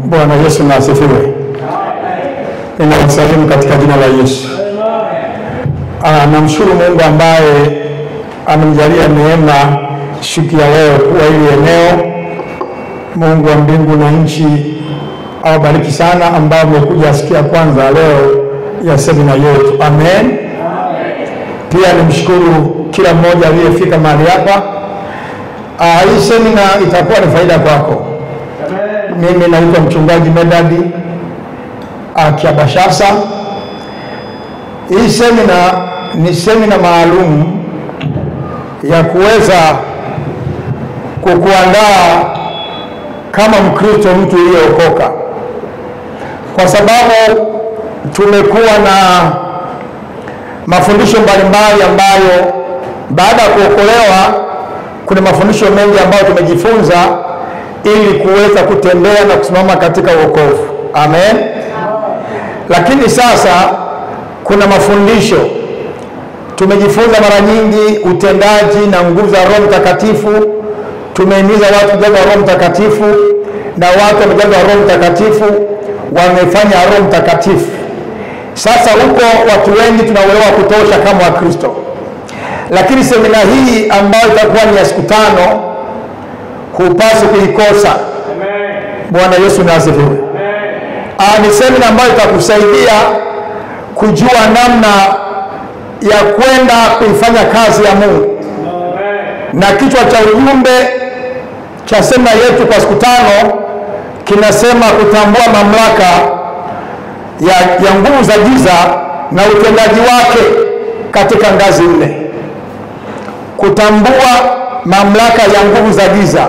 Bwana Yesu na asifiwe. Ninawasalimu katika jina la Yesu. Namshukuru Mungu ambaye amenijalia neema siku ya leo kuwa hili eneo. Mungu wa mbingu na nchi awabariki sana ambao mmekuja sikia kwanza leo ya semina yetu. Amen. Pia nimshukuru kila mmoja aliyefika mahali hapa. Hii semina itakuwa ni faida kwako. Mimi naitwa mchungaji Medadi Kiabashasa. Hii semina ni semina maalum ya kuweza kukuandaa kama Mkristo, mtu aliyeokoka, kwa sababu tumekuwa na mafundisho mbalimbali ambayo baada ya kuokolewa kuna mafundisho mengi ambayo tumejifunza ili kuweza kutembea na kusimama katika wokovu. Amen. Lakini sasa kuna mafundisho tumejifunza mara nyingi, utendaji na nguvu za Roho Mtakatifu. Tumehimiza watu kujazwa Roho Mtakatifu, na watu wamejazwa Roho Mtakatifu wamefanya Roho Mtakatifu. Sasa huko watu wengi tunauelewa kutosha kama Wakristo. Lakini semina hii ambayo itakuwa ni ya siku 5 hupaswi kuikosa. Bwana Yesu na asifiwe. Ni semina ambayo itakusaidia kujua namna ya kwenda kuifanya kazi ya Mungu. Na kichwa cha ujumbe cha semina yetu kwa siku 5 kinasema kutambua mamlaka ya nguvu za giza na utendaji wake katika ngazi 4. Kutambua mamlaka ya nguvu za giza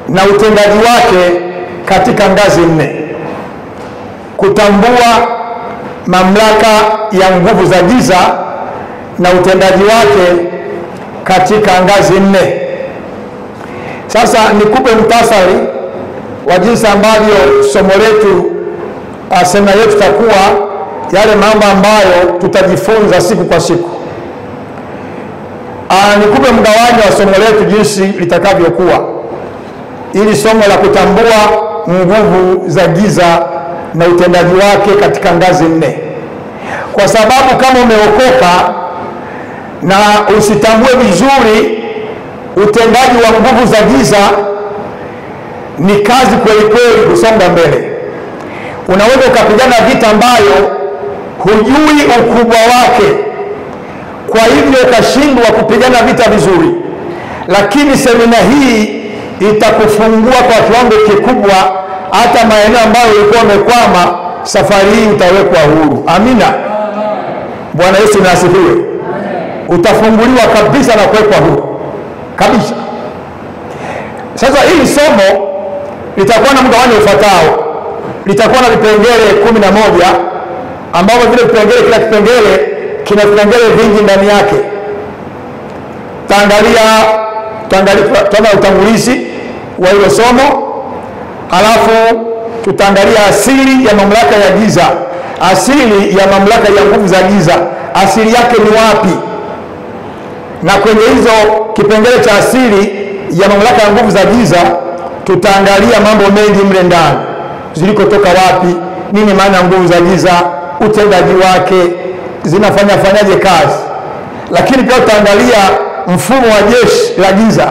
na utendaji wake katika ngazi 4. Kutambua mamlaka ya nguvu za giza na utendaji wake katika ngazi 4. Sasa nikupe mtasari wa jinsi ambavyo somo letu semina yetu takuwa, yale mambo ambayo tutajifunza siku kwa siku. Nikupe mgawanyo wa somo letu jinsi litakavyokuwa, ili somo la kutambua nguvu za giza na utendaji wake katika ngazi 4. Kwa sababu kama umeokoka na usitambue vizuri utendaji wa nguvu za giza, ni kazi kweli kweli kusonga mbele. Unaweza ukapigana vita ambayo hujui ukubwa wake, kwa hivyo ukashindwa kupigana vita vizuri. Lakini semina hii itakufungua kwa kiwango kikubwa, hata maeneo ambayo ulikuwa umekwama, safari hii utawekwa huru. Amina. Bwana Yesu na asifiwe. Utafunguliwa kabisa na kuwekwa huru kabisa. Sasa hili somo litakuwa na mgawanyo ufuatao. Litakuwa na vipengele 11 ambavyo vile vipengele, kila kipengele kina vipengele vingi ndani yake. Tutaangalia utangulizi wa hilo somo, alafu tutaangalia asili ya mamlaka ya giza, asili ya mamlaka ya nguvu za giza, asili yake ni wapi. Na kwenye hizo kipengele cha asili ya mamlaka ya nguvu za giza tutaangalia mambo mengi mle ndani, zilikotoka wapi, nini maana nguvu za giza, utendaji wake, zinafanyaje kazi. Lakini pia tutaangalia mfumo wa jeshi la giza,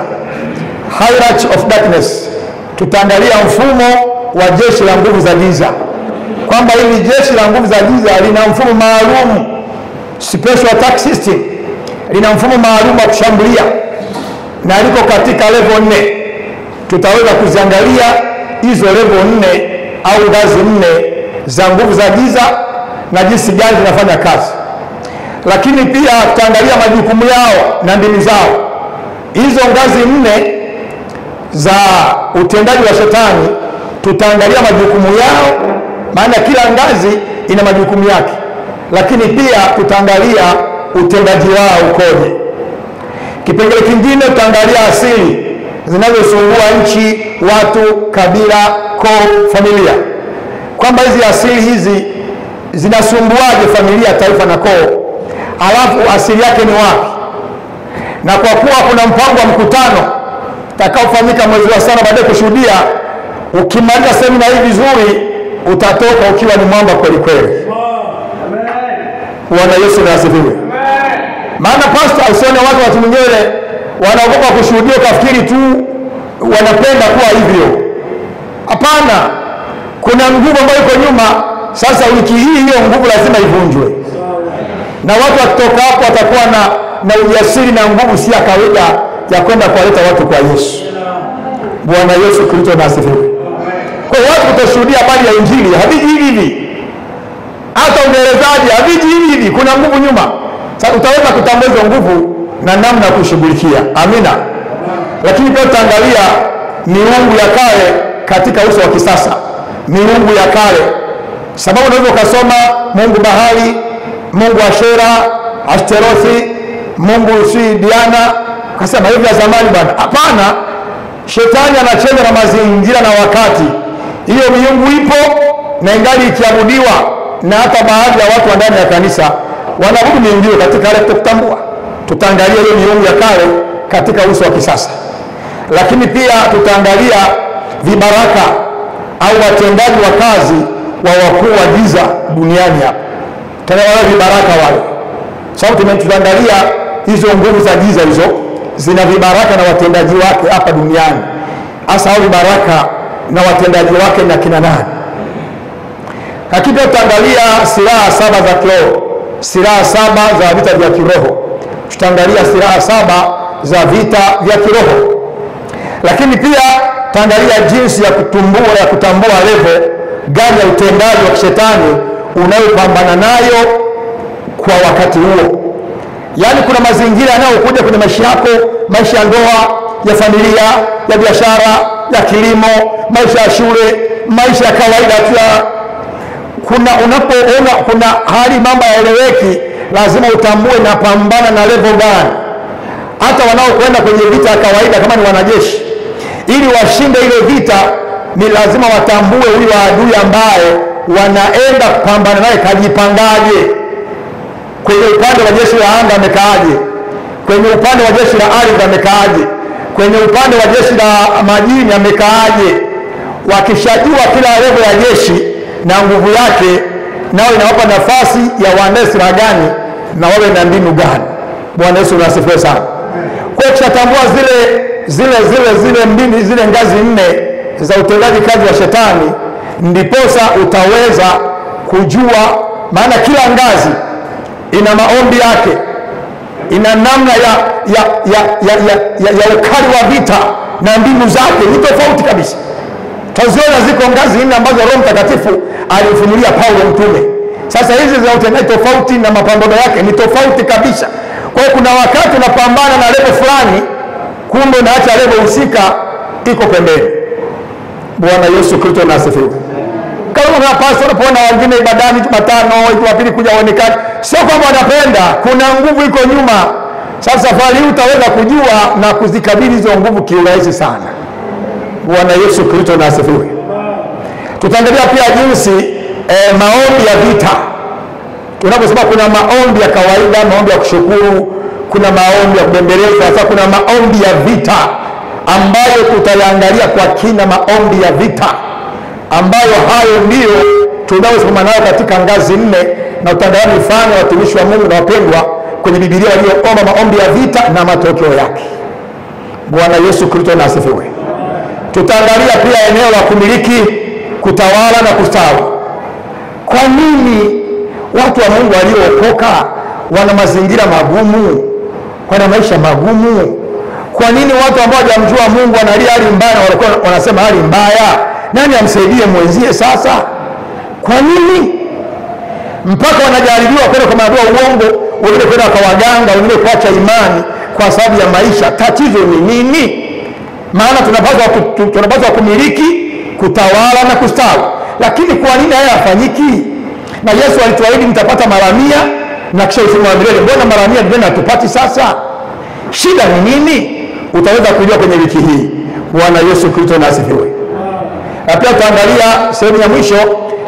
hierarchy of darkness. Tutaangalia mfumo wa jeshi la nguvu za giza, kwamba hili jeshi la nguvu za giza lina mfumo maalum, special attack system, lina mfumo maalum wa kushambulia, na liko katika level 4. Tutaweza kuziangalia hizo level 4 au ngazi 4 za nguvu za giza na jinsi gani zinafanya kazi. Lakini pia tutaangalia majukumu yao na ndimi zao. Hizo ngazi 4 za utendaji wa shetani tutaangalia majukumu yao, maana kila ngazi ina majukumu yake. Lakini pia tutaangalia utendaji wao ukoje. Kipengele kingine tutaangalia asili zinazosumbua nchi, watu, kabila, koo, familia, kwamba hizi asili hizi zinasumbuaje familia, taifa na koo, alafu asili yake ni wapi. Na kwa kuwa kuna mpango wa mkutano utakaofanyika mwezi wa 7 baadaye kushuhudia Ukimaliza semina hii vizuri, utatoka ukiwa ni mwamba kweli kweli. Bwana Yesu asifiwe. Maana pastor, usione watu mwingine wanaogopa kushuhudia kafikiri tu wanapenda kuwa hivyo. Hapana, kuna nguvu ambayo iko nyuma. Sasa wiki hii hiyo nguvu lazima ivunjwe, na watu wakitoka hapo watakuwa na ujasiri na nguvu si ya kawaida ya kwenda kuwaleta watu kwa Yesu. Bwana Yesu Kristo asifiwe. Kwa hiyo watu kutashuhudia habari ya injili haviji hivi, hata uelezaji haviji hivi, kuna nguvu nyuma. Sasa utaweza kutambua hizo nguvu na namna ya kushughulikia. Amina. Lakini pia tutaangalia miungu ya kale katika uso wa kisasa. Miungu ya kale, sababu unaweza ukasoma Mungu bahari, Mungu Ashera, Ashtarothi, Mungu Diana, ukasema hivi ya zamani bwana. Hapana, shetani anacheza na mazingira na wakati. Hiyo miungu ipo na ingali ikiabudiwa, na hata baadhi ya watu wa ndani ya kanisa wanaabudu miungu katika hali kutambua. Tutaangalia hiyo miungu ya kale katika uso wa kisasa. Lakini pia tutaangalia vibaraka au watendaji wa kazi wa wakuu wa giza duniani hapa. Tunaona vibaraka wale. Sababu tutaangalia hizo nguvu za giza hizo zina vibaraka na watendaji wake hapa duniani. Hasa hao vibaraka na watendaji wake na kina nani? Lakini tutaangalia silaha 7 za kiroho. Silaha 7 za vita vya kiroho. Tutaangalia silaha 7 za vita vya kiroho. Lakini pia tutaangalia jinsi ya kutambua level gani ya utendaji wa kishetani unayopambana nayo kwa wakati huo. Yaani kuna mazingira yanayokuja kwenye maisha yako, maisha ya ndoa, ya familia, ya biashara, ya kilimo, maisha ya shule, maisha ya kawaida tu. Unapoona kuna hali mambo yaeleweki, lazima utambue na pambana na level gani. Hata wanaokwenda kwenye vita ya kawaida kama ni wanajeshi, ili washinde ile vita ni lazima watambue huyu adui ambaye wanaenda kupambana naye kajipangaje. Kwenye upande wa jeshi la anga amekaaje, kwenye upande wa jeshi la ardhi amekaaje, kwenye upande wa jeshi la majini amekaaje. Wakishajua kila level ya jeshi na nguvu yake, nao inawapa nafasi ya waendesha gani na wawe na mbinu gani. Bwana Yesu asifiwe sana. Kwa kushatambua zile mbinu, zile ngazi 4 za utendaji kazi wa shetani, ndiposa utaweza kujua. Maana kila ngazi ina maombi yake, ina namna ya ukali wa vita na mbinu zake ni tofauti kabisa. Taziona ziko ngazi 4 ambazo Roho Mtakatifu alifunulia Paulo mtume. Sasa hizi za utendaji tofauti na mapambano yake ni tofauti kabisa. Kwa hiyo kuna wakati unapambana na level fulani, kumbe unaacha level husika iko pembeni. Bwana Yesu Kristo asifiwe. Kama unapaswa unapoona wengine ibadani Jumatano, Jumapili kuja waonekane, sio kwamba wanapenda, kuna nguvu iko nyuma. Sasa safari hii utaweza kujua na kuzikabili hizo nguvu kiurahisi sana. Bwana Yesu Kristo asifiwe. Tutaangalia pia jinsi maombi ya vita. Tunaposema kuna maombi ya kawaida, maombi ya kushukuru, kuna maombi ya kubembeleza, sasa kuna maombi ya vita ambayo tutayaangalia kwa kina. Maombi ya vita ambayo hayo ndio tunaosimama nayo katika ngazi 4, na utaangalia mifano ya watumishi wa Mungu na wapendwa kwenye Biblia walioomba maombi ya vita na matokeo yake. Bwana Yesu Kristo asifiwe. Tutaangalia pia eneo la kumiliki, kutawala na kustawi. Kwa nini watu wa Mungu waliookoka wana mazingira magumu, wana maisha magumu? Kwa nini watu ambao hawajamjua Mungu wanalia hali mbaya, walikuwa wanasema hali mbaya? Nani amsaidie mwenzie sasa? Kwa nini mpaka wanajaribiwa kwenda kwa maadui uongo, wengine kwenda kwa waganga, wengine kuacha imani kwa sababu ya maisha? Tatizo ni nini? Maana tunapaswa kumiliki, kutawala na kustawi. Lakini kwa nini haya yafanyiki? Na Yesu alituahidi mtapata mara 100 na kisha uzima wa milele. Mbona mara 100 ndio hatupati sasa? Shida ni nini? Utaweza kujua kwenye wiki hii. Bwana Yesu Kristo asifiwe. Na pia tutaangalia sehemu ya mwisho,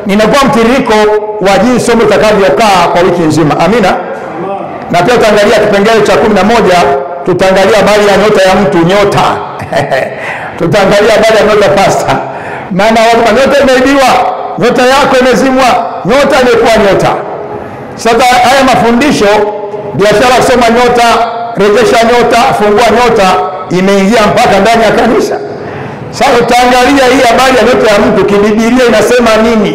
ninakuwa mtiririko wa jinsi somo litakavyokaa kwa wiki nzima. Amina. Na pia tutaangalia kipengele cha 11, tutaangalia habari ya nyota ya mtu, nyota. Tutaangalia habari ya nyota pastor. Maana watu nyota imeibiwa, nyota yako imezimwa, nyota imekuwa nyota. Sasa haya mafundisho, biashara kusoma nyota, rejesha nyota, fungua nyota, imeingia mpaka ndani ya kanisa. Sasa utaangalia hii habari ya nyota ya mtu kibibilia inasema nini?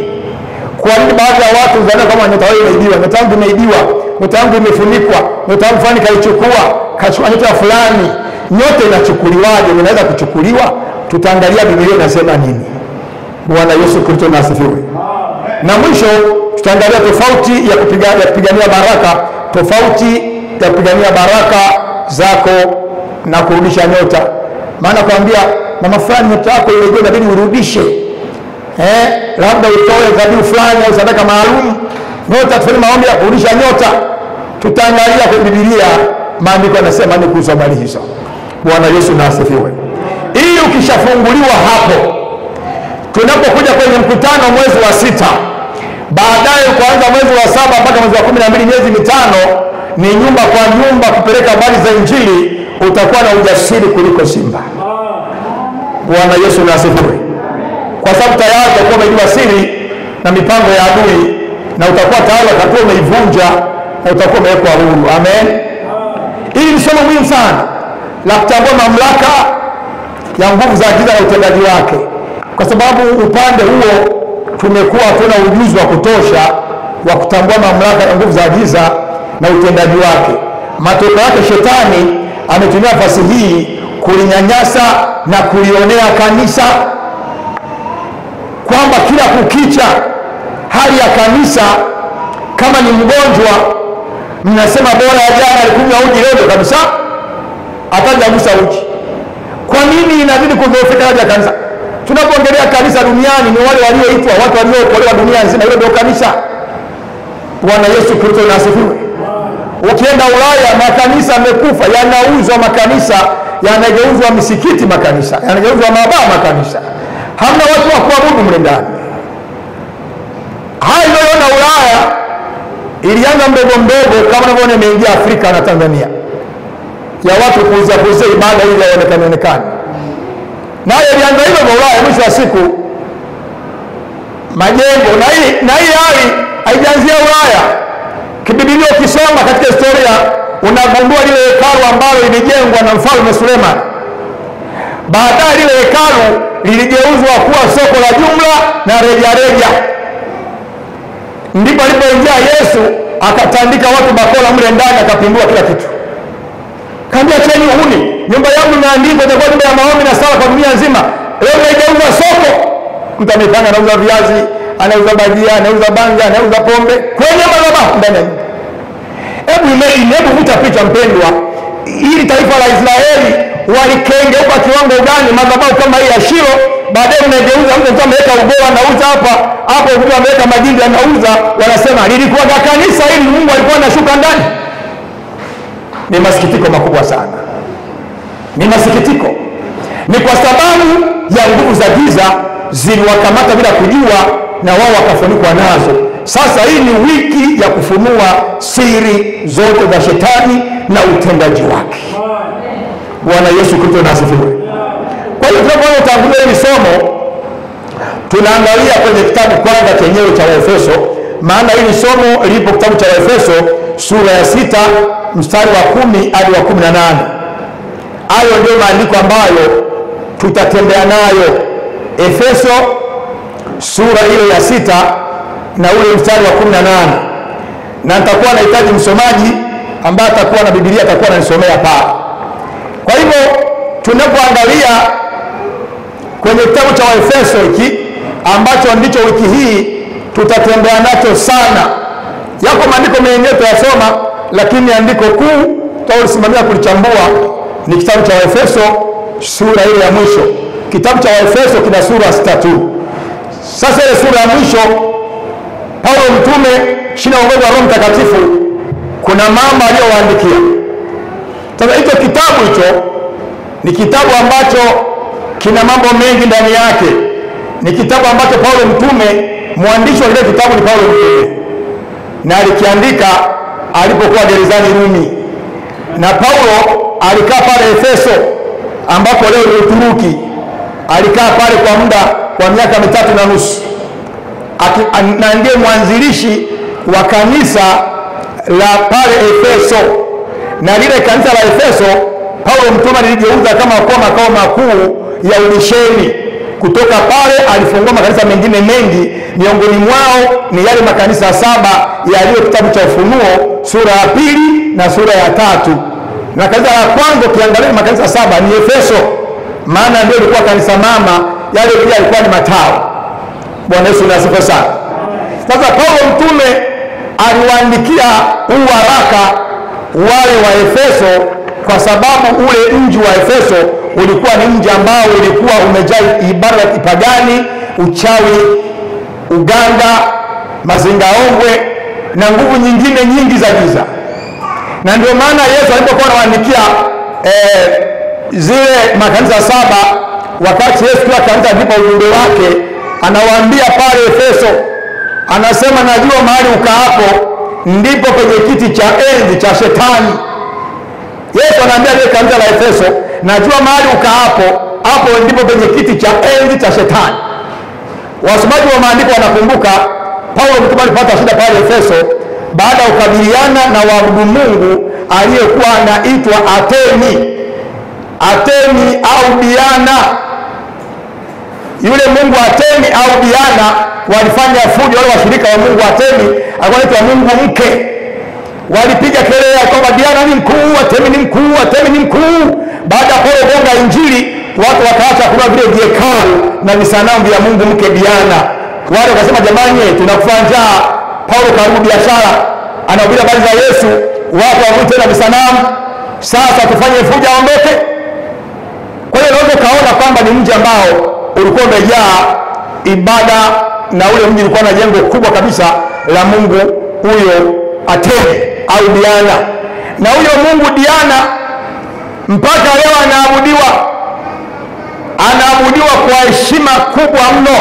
Kwa nini baadhi ya watu zana kama nyota yao imeibiwa, nyota yangu imeibiwa, nyota yangu imefunikwa, nyota yangu fulani kachukua nyota fulani. Nyota inachukuliwaje? Inaweza kuchukuliwa? Tutaangalia Biblia inasema nini. Bwana Yesu Kristo na asifiwe. Na mwisho tutaangalia tofauti ya kupigania baraka, tofauti ya kupigania baraka zako na kurudisha nyota. Maana kuambia mama fulani nyota yako ile inabidi urudishe. Labda utoe dhabihu fulani au sadaka maalum, nyota tufanye maombi ya kurudisha nyota. Tutaangalia kwa Biblia maandiko yanasema ni kuhusu habari hizo. Bwana Yesu na asifiwe. Ili ukishafunguliwa hapo, tunapokuja kwenye mkutano mwezi wa 6, baadaye kuanza mwezi wa 7 mpaka mwezi wa 12, miezi mitano, ni nyumba kwa nyumba kupeleka habari za Injili, utakuwa na ujasiri kuliko simba. Bwana Yesu na asifiwe. Kwa sababu tayari utakuwa umejua siri na mipango ya adui, na utakuwa tayari utakuwa umeivunja na utakuwa umewekwa huru. Amen. Hili ni somo muhimu sana la kutambua mamlaka ya nguvu za giza na utendaji wake, kwa sababu upande huo tumekuwa tuna ujuzi wa kutosha wa kutambua mamlaka ya nguvu za giza na utendaji wake. Matokeo yake shetani ametumia nafasi hii kulinyanyasa na kulionea kanisa, kwamba kila kukicha hali ya kanisa, kama ni mgonjwa mnasema bora ya jana alikunywa uji, leo kabisa atajagusa uji. Kwa nini inazidi kudhoofika haja kanisa? Tunapoongelea kanisa duniani ni wale walioitwa, watu waliookolewa dunia nzima, hilo ndio kanisa. Bwana Yesu Kristo na asifiwe. Ukienda Ulaya makanisa yamekufa, yanauzwa makanisa, yanageuzwa misikiti makanisa, yanageuzwa mabaa makanisa. Hamna watu wa kuabudu mle ndani. Hayo na Ulaya ilianza mdogo mdogo kama unavyoona imeingia Afrika na Tanzania, ya watu kuuza ibada ili yaonekane. Nayo ilianza hivyo kwa Ulaya. Mwisho wa siku majengo na hii hali haijaanzia Ulaya. Kibibilia ukisoma katika historia unagundua lile hekalu ambalo lilijengwa na Mfalme Suleiman, baadaye lile hekalu liligeuzwa kuwa soko la jumla na rejareja. Ndipo alipoingia Yesu akatandika watu bakola mle ndani, akapindua kila kitu. Kaambia cheni uhuni, nyumba yangu imeandikwa itakuwa nyumba ya maombi na sala kwa dunia nzima. Leo naigeuza soko. Mtu amepanga anauza viazi, anauza bajia, anauza banga, anauza pombe kwenye madhabahu ndani ya nyumba. Hebu vuta picha mpendwa, ili taifa la Israeli walikengeuka kiwango gani madhabahu kama hii ya Shilo. Baadaye unageuza mtu ameweka ubora anauza hapa, hapo mtu ameweka majindi anauza, wanasema lilikuwa kanisa hili Mungu alikuwa anashuka ndani. Ni masikitiko makubwa sana. Ni masikitiko. Ni kwa sababu ya nguvu za giza ziliwakamata bila kujua, na wao wakafunikwa nazo. Sasa hii ni wiki ya kufunua siri zote za shetani na utendaji wake. Bwana Yesu Kristo na asifiwe. Kwa hiyo tunapoanza kutangulia hili somo, tunaangalia kwenye kitabu kwanza chenyewe cha Waefeso, maana hili somo lipo kitabu cha Waefeso sura ya 6 mstari wa 10 hadi wa 18. Hayo ndio maandiko ambayo tutatembea nayo. Efeso sura ile ya 6 na ule mstari wa 18. Na nitakuwa nahitaji msomaji ambaye atakuwa na Biblia atakuwa ananisomea pale. Kwa hivyo tunapoangalia kwenye kitabu cha Waefeso hiki ambacho ndicho wiki hii tutatembea nacho sana. Yako maandiko mengine tuyasoma, lakini andiko kuu tutasimamia kulichambua ni kitabu cha Waefeso sura ile ya mwisho. Kitabu cha Waefeso kina sura 6 tu. Sasa ile sura ya mwisho Paulo mtume chini ya uongozi wa Roho Mtakatifu kuna mambo aliyowaandikia. Sasa hicho kitabu ni kitabu ambacho kina mambo mengi ndani yake. Ni kitabu ambacho Paulo mtume, mwandishi wa kile kitabu ni Paulo mtume, na alikiandika alipokuwa gerezani Rumi. Na Paulo alikaa pale Efeso ambapo leo ni Uturuki, alikaa pale kwa muda wa miaka 3.5, na ndiye mwanzilishi wa kanisa la pale Efeso. Na lile kanisa la Efeso Paulo mtume aligeuza kama kwa makao makuu ya umisheni. Kutoka pale alifungua makanisa mengine mengi, miongoni mwao ni yale makanisa 7 yaliyo kitabu cha Ufunuo sura ya 2 na sura ya 3. Na kanisa la kwanza ukiangalia makanisa 7 ni Efeso, maana ndio ilikuwa kanisa mama, yale pia yalikuwa ni matawi. Bwana Yesu asifiwe sana. Sasa Paulo mtume aliwaandikia huu waraka wale wa Efeso kwa sababu ule mji wa Efeso ulikuwa ni mji ambao ulikuwa umejaa ibada ya kipagani, uchawi, uganga, mazingaombwe na nguvu nyingine nyingi za giza. Na ndio maana Yesu alipokuwa anawaandikia zile makanisa 7, wakati Yesu kwa kanisa ndipo ujumbe wake, anawaambia pale Efeso, anasema najua mahali ukaapo ndipo penye kiti cha enzi cha shetani. Yesu anaambia ile kanisa la Efeso, najua mahali ukaapo, hapo ndipo penye kiti cha enzi cha shetani. Wasomaji wa maandiko wanakumbuka Paulo mtume alipata shida pale Efeso baada ya kukabiliana na waabudu Mungu aliyekuwa anaitwa Atemi au Diana. Yule mungu Atemi au Diana walifanya fujo, wale washirika wa mungu Atemi alikuwa anaitwa mungu mke. Walipiga kelele kwamba Diana ni mkuu, Atemi ni mkuu, Atemi ni mkuu. Baada ya Paulo kuonga injili, watu wakaacha kula vile viekaru na visanamu vya mungu mke Diana. Wale wakasema jamani, tunakufa njaa. Paulo karudi biashara, anahubiri habari za Yesu, watu wavuti tena visanamu. Sasa tufanye fujo aondoke. Kwa hiyo unaweza kaona kwamba ni mji ambao ulikuwa umejaa ibada, na ule mji ulikuwa na jengo kubwa kabisa la mungu huyo Atemi au Diana. Na huyo mungu Diana mpaka leo anaabudiwa kwa heshima kubwa mno.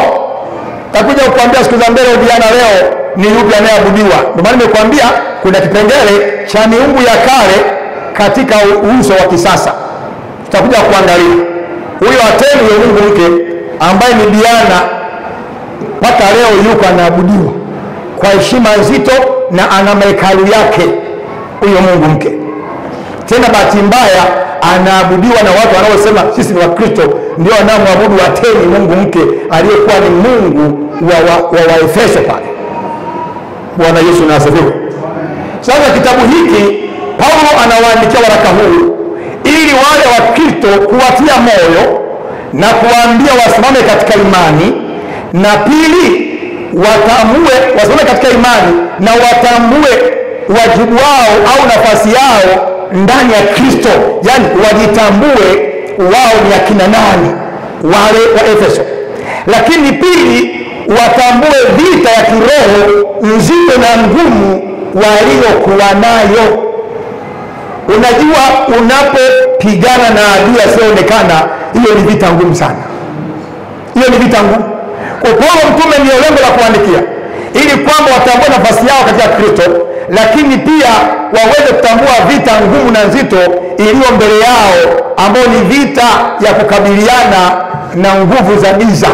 Takuja kukuambia siku za mbele Diana leo ni yupi anayeabudiwa. Ndio maana nimekuambia kuna kipengele cha miungu ya kale katika uso wa kisasa. Tutakuja kuangalia huyo Atemi ya mungu mke ambaye ni Diana, mpaka leo yuko anaabudiwa kwa heshima nzito na ana mahekalu yake huyo mungu mke. Tena bahati mbaya anaabudiwa na watu wanaosema sisi ni Wakristo, ndio wanaomwabudu Atemi mungu mke aliyekuwa ni mungu wa Efeso pale. Bwana Yesu na asifiwe. Sasa kitabu hiki Paulo anawaandikia waraka huu ili wale Wakristo kuwatia moyo na kuwaambia wasimame katika imani, na pili wasimame katika imani na watambue wajibu wao au nafasi yao ndani ya Kristo. Yani wajitambue wao ni akina nani wale wa Efeso. Lakini pili, watambue vita ya kiroho nzito na ngumu waliokuwa nayo. Unajua, unapopigana na adui asiyeonekana, hiyo ni vita ngumu sana. Hiyo ni vita ngumu. Kwa Paulo mtume ndio lengo la kuandikia, ili kwamba watambue nafasi yao katika Kristo, lakini pia waweze kutambua vita ngumu na nzito iliyo mbele yao, ambayo ni vita ya kukabiliana na nguvu za giza.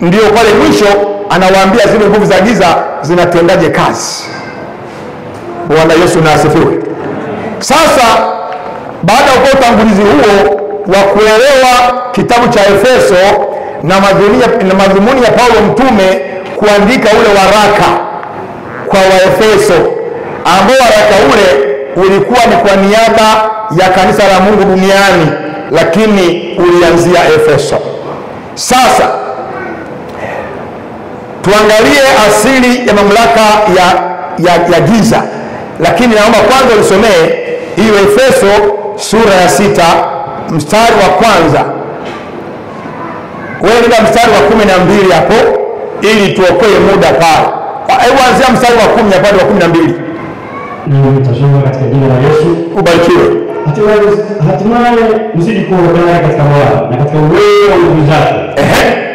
Ndio pale mwisho anawaambia zile nguvu za giza zinatendaje kazi. Bwana Yesu na asifiwe. Sasa baada ya utangulizi huo wa kuelewa kitabu cha Efeso na madhumuni ya Paulo mtume kuandika ule waraka kwa Waefeso, ambao waraka ule ulikuwa ni kwa niaba ya kanisa la Mungu duniani, lakini ulianzia Efeso. Sasa tuangalie asili ya mamlaka ya giza, lakini naomba kwanza nisomee hiyo Efeso sura ya 6 mstari wa kwanza. Wewe ndio mstari wa 12 hapo ili tuokoe muda pale. Hebu anzia mstari wa 10 hadi wa 12. Nitasoma katika jina la Yesu. Ubarikiwe. Hatimaye mzidi kuonekana katika Bwana na katika uwezo wa nguvu zake.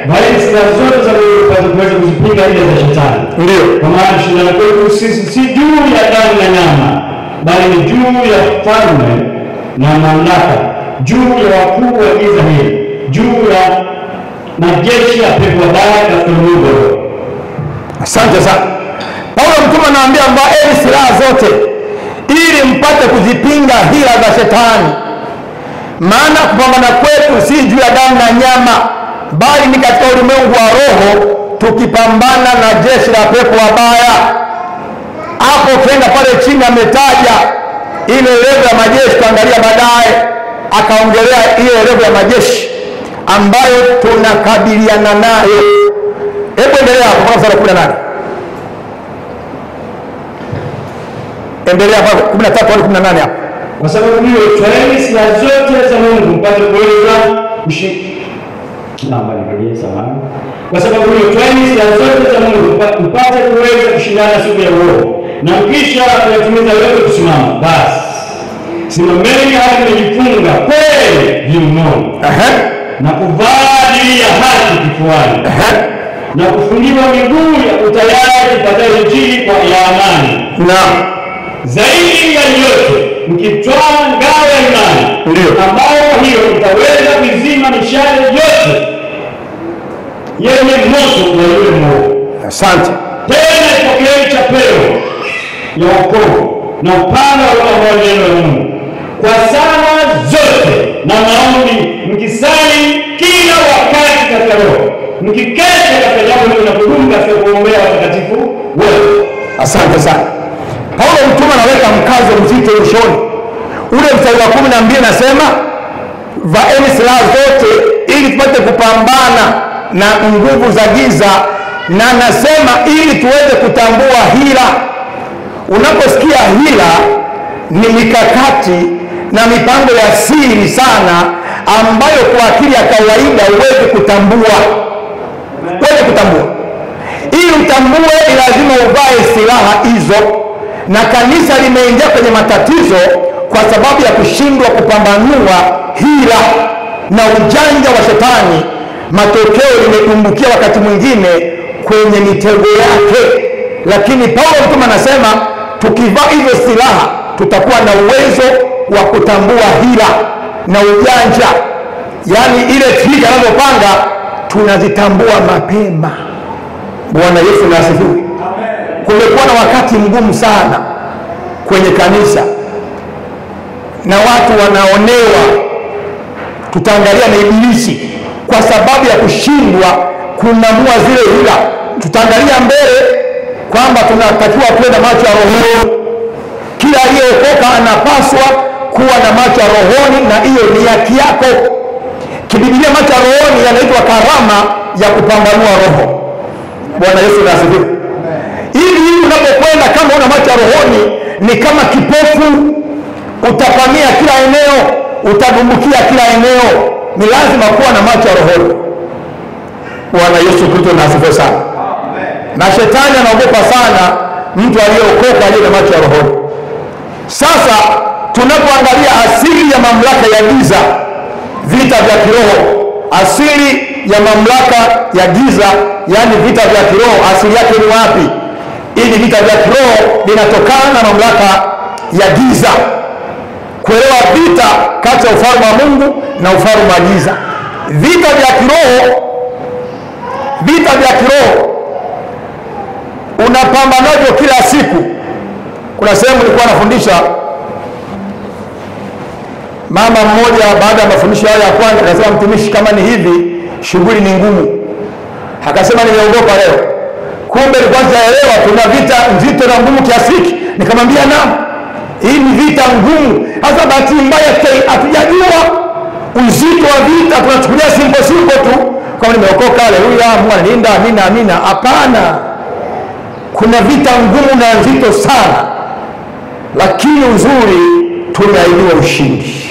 Bali silaha zote za Mungu kuweza kuzipinga ile za shetani. Ndio. Kwa maana shindano kwetu sisi si juu ya damu na nyama, bali ni juu ya falme na mamlaka, juu ya wakuu wa giza hili, juu ya na jeshi la pepo wabaya katika ulimwengu. Asante sana. Paulo mtume anaambia vaeni silaha zote ili mpate kuzipinga hila za shetani, maana kupambana kwetu si juu ya damu na nyama, bali ni katika ulimwengu wa roho, tukipambana na jeshi la pepo wabaya. Hapo ukienda pale chini ametaja ile level ya majeshi, tuangalia baadaye akaongelea ile level ya majeshi ambayo tunakabiliana nayo. Hebu endelea hapo kwa mstari 18. Endelea hapo 13 hadi 18 hapo. Kwa sababu hiyo twaeni silaha zote za Mungu mpate kuweza Kwa sababu hiyo twaeni silaha zote za Mungu mpate kuweza kushindana siku ya uovu, na kisha kuyatimiza yote kusimama. Basi simameni hadi mmejifunga kweli viunoni, na kuvaa dini ya haki kifuani, na kufungiwa miguu ya utayari kupata injili kwa ya amani. Zaidi ya yote mkitwaa ngao ya imani, ambayo hiyo utaweza kuzima mishale yote yenye moto wa yule mwovu. Asante. Tena ipokee chapeo ya wokovu na upanga wa neno la Mungu kwa sala zote na maombi, mkisali kila wakati katika roho, mkikesha katika jambo na kudumu katika kuombea watakatifu wote. Asante sana. Paulo mtume anaweka mkazo mzito mwishoni. Ule mstari wa 12 nasema vaeni silaha zote ili tupate kupambana na nguvu za giza, na nasema ili tuweze kutambua hila. Unaposikia hila ni mikakati na mipango ya siri sana ambayo kwa akili ya kawaida huwezi kutambua. Ili utambue ni lazima uvae silaha hizo, na kanisa limeingia kwenye matatizo kwa sababu ya kushindwa kupambanua hila na ujanja wa shetani. Matokeo limetumbukia wakati mwingine kwenye mitego yake. Lakini Paulo mtume anasema tukivaa hizo silaha tutakuwa na uwezo wa kutambua hila na ujanja, yaani ile twiga anazopanga tunazitambua mapema. Bwana Yesu na asifiwe. Kumekuwa na wakati mgumu sana kwenye kanisa na watu wanaonewa, tutaangalia na ibilisi kwa sababu ya kushindwa kunamua zile hila. Tutaangalia mbele kwamba tunatakiwa tuwe na macho ya rohoni. Kila aliyeokoka anapaswa kuwa na macho ya rohoni, na hiyo ni haki yako. Kibiblia macho ya rohoni yanaitwa karama ya kupambanua roho. Bwana Yesu asifiwe. Hivi unapokwenda kama una macho ya rohoni ni kama kipofu, utapamia kila eneo, utadumbukia kila eneo. Ni lazima kuwa na macho ya rohoni. Bwana Yesu Kristo asifiwe sana. Na shetani anaogopa sana mtu aliyeokoka aliye na macho ya rohoni. Sasa tunapoangalia asili ya mamlaka ya giza, vita vya kiroho, asili ya mamlaka ya giza, yani vita vya kiroho, asili yake ni wapi? Ili vita vya kiroho vinatokana na mamlaka ya giza. Kuelewa vita kati ya ufalme wa Mungu na ufalme wa giza. Vita vya kiroho unapambanaje kila siku? Kuna sehemu nilikuwa nafundisha, mama mmoja baada ya mafundisho haya ya kwanza akasema, mtumishi, kama ni hivi shughuli ni ngumu. Akasema nimeogopa leo. Kumbe nilikuwa sijaelewa tuna vita nzito na ngumu kiasi hiki. Nikamwambia naam, hii ni vita ngumu. Hasa bahati mbaya hatujajua uzito wa vita, tunachukulia simple tu kama nimeokoka, haleluya, Mungu ananinda, amina. Hapana, kuna vita ngumu na nzito sana, lakini uzuri tumeahidiwa ushindi.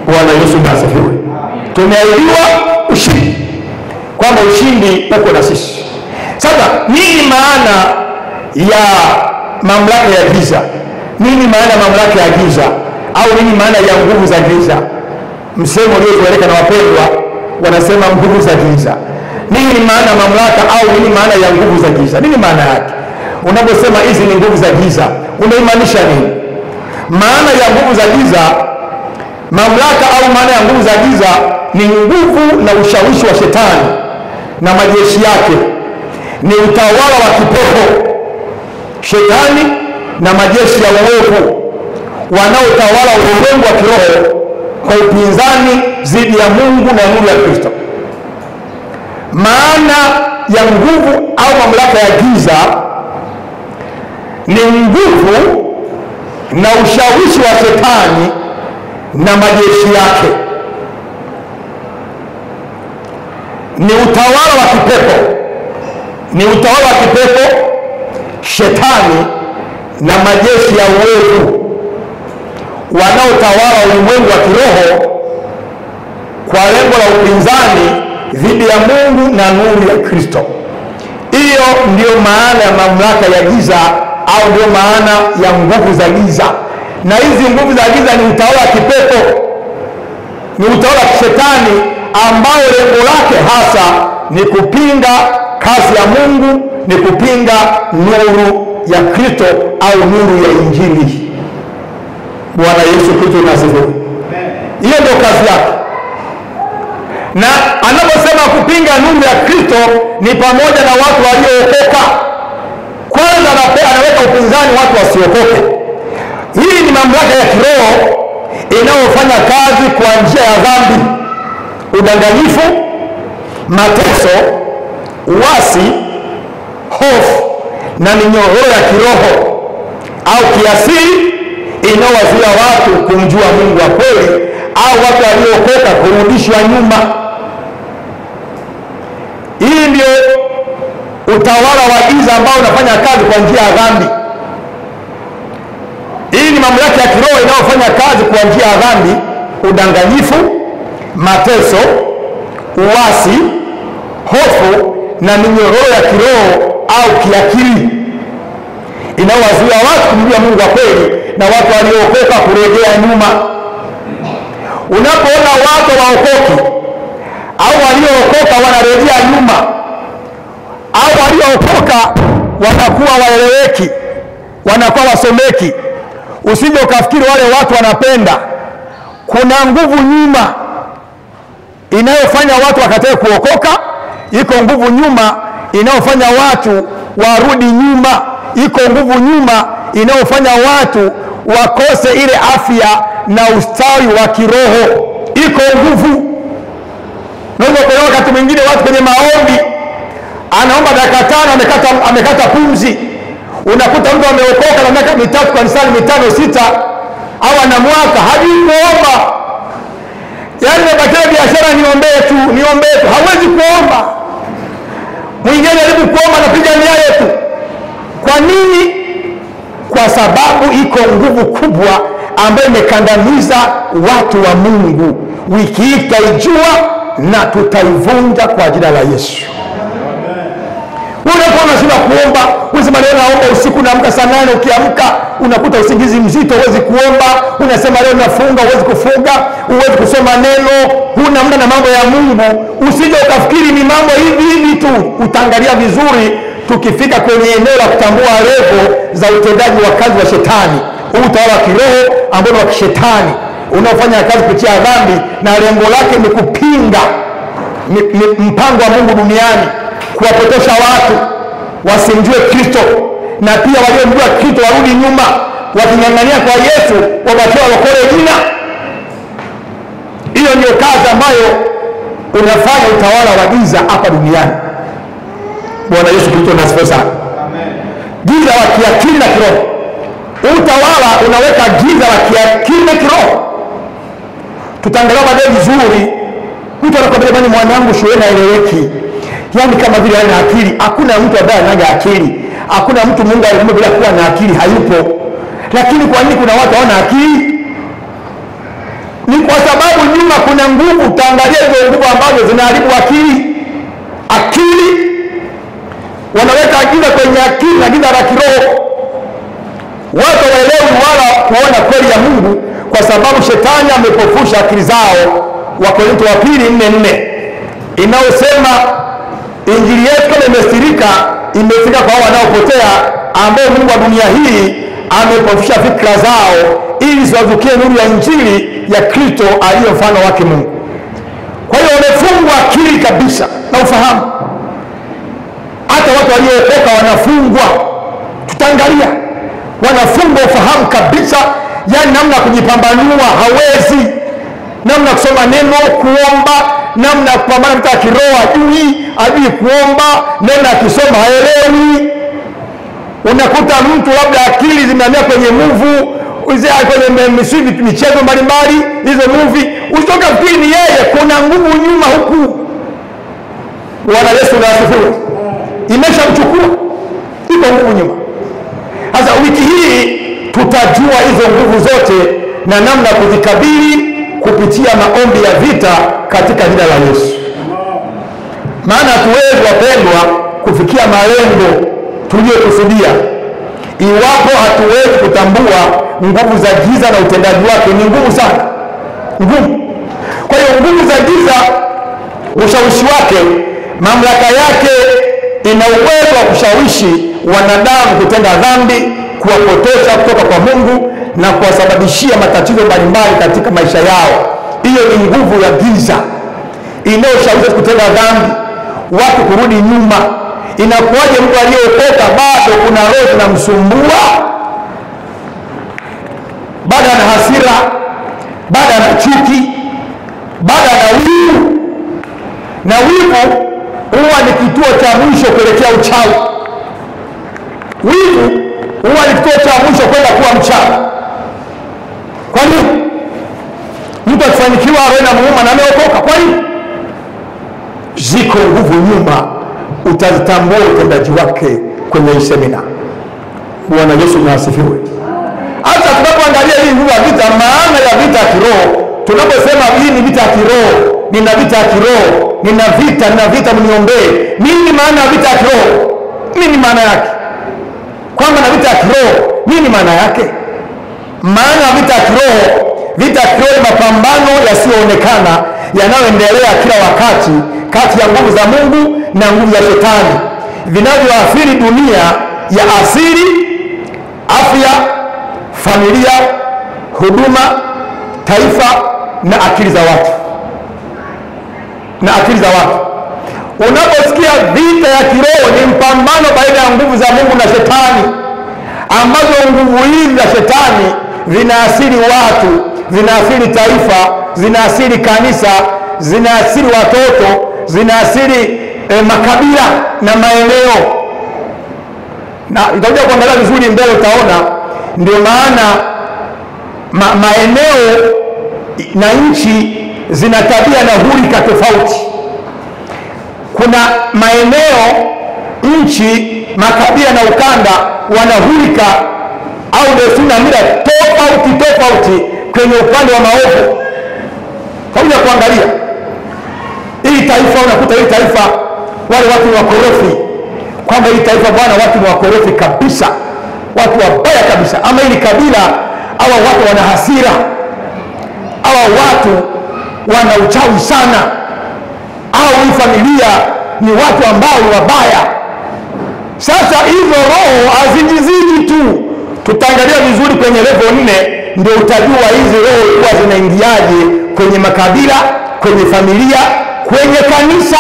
Bwana Yesu asifiwe. Tumeahidiwa ushindi, kwamba ushindi uko na sisi. Sasa nini maana ya mamlaka ya giza? Nini maana ya mamlaka ya giza, au nini maana ya nguvu za giza? Msemo uliozoeleka na wapendwa wanasema nguvu za giza. Nini maana mamlaka, au nini maana ya nguvu za giza? Nini maana yake? Unaposema hizi ni nguvu za giza, unaimaanisha nini? Maana ya nguvu za giza, mamlaka au maana ya nguvu za giza ni nguvu na ushawishi wa shetani na majeshi yake, ni utawala wa kipepo. Shetani na majeshi ya uovu wanaotawala ulimwengu wa kiroho kwa upinzani dhidi ya Mungu na nuru ya Kristo. Maana ya nguvu au mamlaka ya giza ni nguvu na ushawishi wa shetani na majeshi yake, ni utawala wa kipepo, ni utawala wa kipepo, shetani na majeshi ya uovu wanaotawala ulimwengu wa kiroho kwa lengo la upinzani dhidi ya Mungu na nuru ya Kristo. Hiyo ndio maana ya mamlaka ya giza, au ndio maana ya nguvu za giza. Na hizi nguvu za giza ni utawala wa kipepo, ni utawala wa kishetani ambao lengo lake hasa ni kupinga kazi ya Mungu, ni kupinga nuru ya Kristo au nuru ya Injili. Bwana Yesu Kristo na asifiwe. Hiyo ndio kazi yake. Na anaposema kupinga nuru ya Kristo ni pamoja na watu waliookoka. Kwanza anaweka upinzani watu wasiokoke. Hii ni mamlaka ya kiroho inayofanya kazi kwa njia ya dhambi, udanganyifu, mateso, uasi, hofu na minyororo ya kiroho au kiasili inayowazuia watu kumjua Mungu wa kweli au watu waliokoka kurudishwa nyuma. Hii ndio utawala wa giza ambao unafanya kazi kwa njia ya dhambi. Hii ni mamlaka ya kiroho inayofanya kazi kwa njia ya dhambi, udanganyifu, mateso, uasi, hofu na minyororo ya kiroho au kiakili inayowazuia watu kumjua Mungu wa kweli na watu waliokoka kurejea nyuma. Unapoona watu waokoki au waliookoka wanarejea nyuma, au waliookoka wanakuwa waeleweki, wanakuwa wasomeki, usije ukafikiri wale watu wanapenda. Kuna nguvu nyuma inayofanya watu wakatae kuokoka. Iko nguvu nyuma inayofanya watu warudi nyuma. Iko nguvu nyuma inayofanya watu wakose ile afya na ustawi wa kiroho. Iko nguvu. Naweza kuona wakati mwingine watu kwenye maombi anaomba dakika 5 amekata pumzi. Unakuta mtu ameokoka na miaka 3 kanisani, 5 6 au ana mwaka hajui kuomba. Yaani bakia biashara niombee tu, hawezi kuomba. Mwingine jaribu kuomba anapiga miayo tu. Kwa nini? Kwa sababu iko nguvu kubwa ambayo imekandamiza watu wa Mungu. Wiki hii tutaijua na tutaivunja kwa jina la Yesu. Unapoona unashinda kuomba, unasema leo naomba usiku, naamka saa 8, ukiamka unakuta usingizi mzito, huwezi kuomba. Unasema leo nafunga, huwezi kufunga, huwezi kusoma neno, huna muda na mambo ya Mungu. Usije ukafikiri ni mambo hivi tu. Utaangalia vizuri tukifika kwenye eneo la kutambua levo za utendaji wa kazi wa shetani. Huu utawala wa kiroho ambao ni wa kishetani unaofanya kazi kupitia dhambi, na lengo lake ni kupinga mpango wa Mungu duniani, kuwapotosha watu wasimjue Kristo, na pia waliomjua Kristo warudi nyuma, waking'ang'ania kwa Yesu wabakiwa wakole jina. Hiyo ndio kazi ambayo unafanya utawala wa giza hapa duniani. Bwana Yesu Kristo na asifiwe sana. Amen. Giza la kiakili na kiroho. Utawala unaweka giza la kiakili na kiroho. Tutaangalia baadaye vizuri. Mtu anakwambia bwana, mwanangu shuleni haeleweki. Yaani kama vile hana akili. Hakuna mtu ambaye hana akili. Hakuna mtu Mungu alimuumba bila kuwa na akili, hayupo. Lakini kwa nini kuna watu hawana akili? Ni kwa sababu nyuma kuna nguvu. Utaangalia hizo nguvu ambazo zinaharibu akili. Akili wanaweka giza kwenye akili na giza la kiroho. Watu waelewi wala kuona kweli ya Mungu kwa sababu shetani amepofusha akili zao. Wakorintho wa 2:4 inayosema injili yetu kama imefika kwa hao wanaopotea, ambao Mungu wa dunia hii amepofusha fikra zao ili ziwazukie nuru ya injili ya Kristo aliye mfano wake Mungu. Kwa hiyo wamefungwa akili kabisa na ufahamu. Hata watu waliookoka wanafungwa, tutaangalia, wanafungwa ufahamu kabisa, yani namna kujipambanua hawezi, namna kusoma neno, kuomba, namna kupambana mtu kiroho ajui kuomba, neno akisoma haelewi. Unakuta mtu labda akili zimehamia kwenye move, kwenye michezo mbalimbali, hizo movie, usitoka fikiri ni yeye, kuna nguvu nyuma huku. Bwana Yesu asifiwe. Imeshamchukua, iko nguvu nyuma. Sasa wiki hii tutajua hizo nguvu zote na namna kuzikabili kupitia maombi ya vita katika jina la Yesu. Maana hatuwezi wapendwa kufikia malengo tuliyokusudia iwapo hatuwezi kutambua nguvu za giza na utendaji wake. Ni nguvu sana, nguvu. Kwa hiyo nguvu za giza, ushawishi wake, mamlaka yake, ina uwezo wa kushawishi wanadamu kutenda dhambi, kuwapotosha kutoka kwa Mungu na kuwasababishia matatizo mbalimbali katika maisha yao. Hiyo ni nguvu ya giza inayoshawishi kutenda dhambi, watu kurudi nyuma. Inakuwaje mtu aliyeokoka bado kuna roho zinamsumbua, bado ana hasira, bado ana chuki, bado ana wivu? Na wivu huwa ni kituo cha mwisho kuelekea uchawi. Wivu huwa ni kituo cha mwisho kwenda kuwa mchawi. Kwa nini? Mtu akifanikiwa awe na muuma na ameokoka. Kwa nini? Ziko nguvu nyuma, utazitambua utendaji wake kwenye semina. Bwana Yesu asifiwe. Hata tunapoangalia hii nguvu ya vita, maana ya vita ya kiroho, tunaposema hii ni vita ya kiroho, nina vita ya kiroho, nina vita mniombee. Nini maana ya vita ya kiroho? Nini maana yake? Kwamba na vita ya kiroho, nini maana yake? Maana ya vita ya kiroho ni mapambano yasiyoonekana yanayoendelea kila wakati kati ya nguvu za Mungu na nguvu za Shetani, vinavyoathiri dunia ya asili, afya, familia, huduma, taifa na akili za watu. Unaposikia vita ya kiroho, ni mpambano baina ya nguvu za Mungu na Shetani, ambazo nguvu hizi za Shetani zinaathiri watu, zinaathiri taifa, zinaathiri kanisa, zinaathiri watoto, zinaathiri makabila na maeneo. Na itakuja kuangalia vizuri mbele, utaona ndio maana maeneo na nchi zina tabia na hulika tofauti. Kuna maeneo, nchi, makabila na ukanda wana hulika au desturi na mila tofauti kwenye upande wa maovu. Utakuja kuangalia hili taifa, unakuta hili taifa wale watu ni wakorofi, kwamba hili taifa bwana watu ni wakorofi kabisa, watu wabaya kabisa. Ama hili kabila, hawa watu wana hasira, hawa watu wana uchawi sana, au hii familia ni watu ambao ni wabaya. Sasa hizo roho hazijizidi tu. Tutaangalia vizuri kwenye level 4 ndio utajua hizi roho huwa zinaingiaje kwenye makabila, kwenye familia, kwenye kanisa.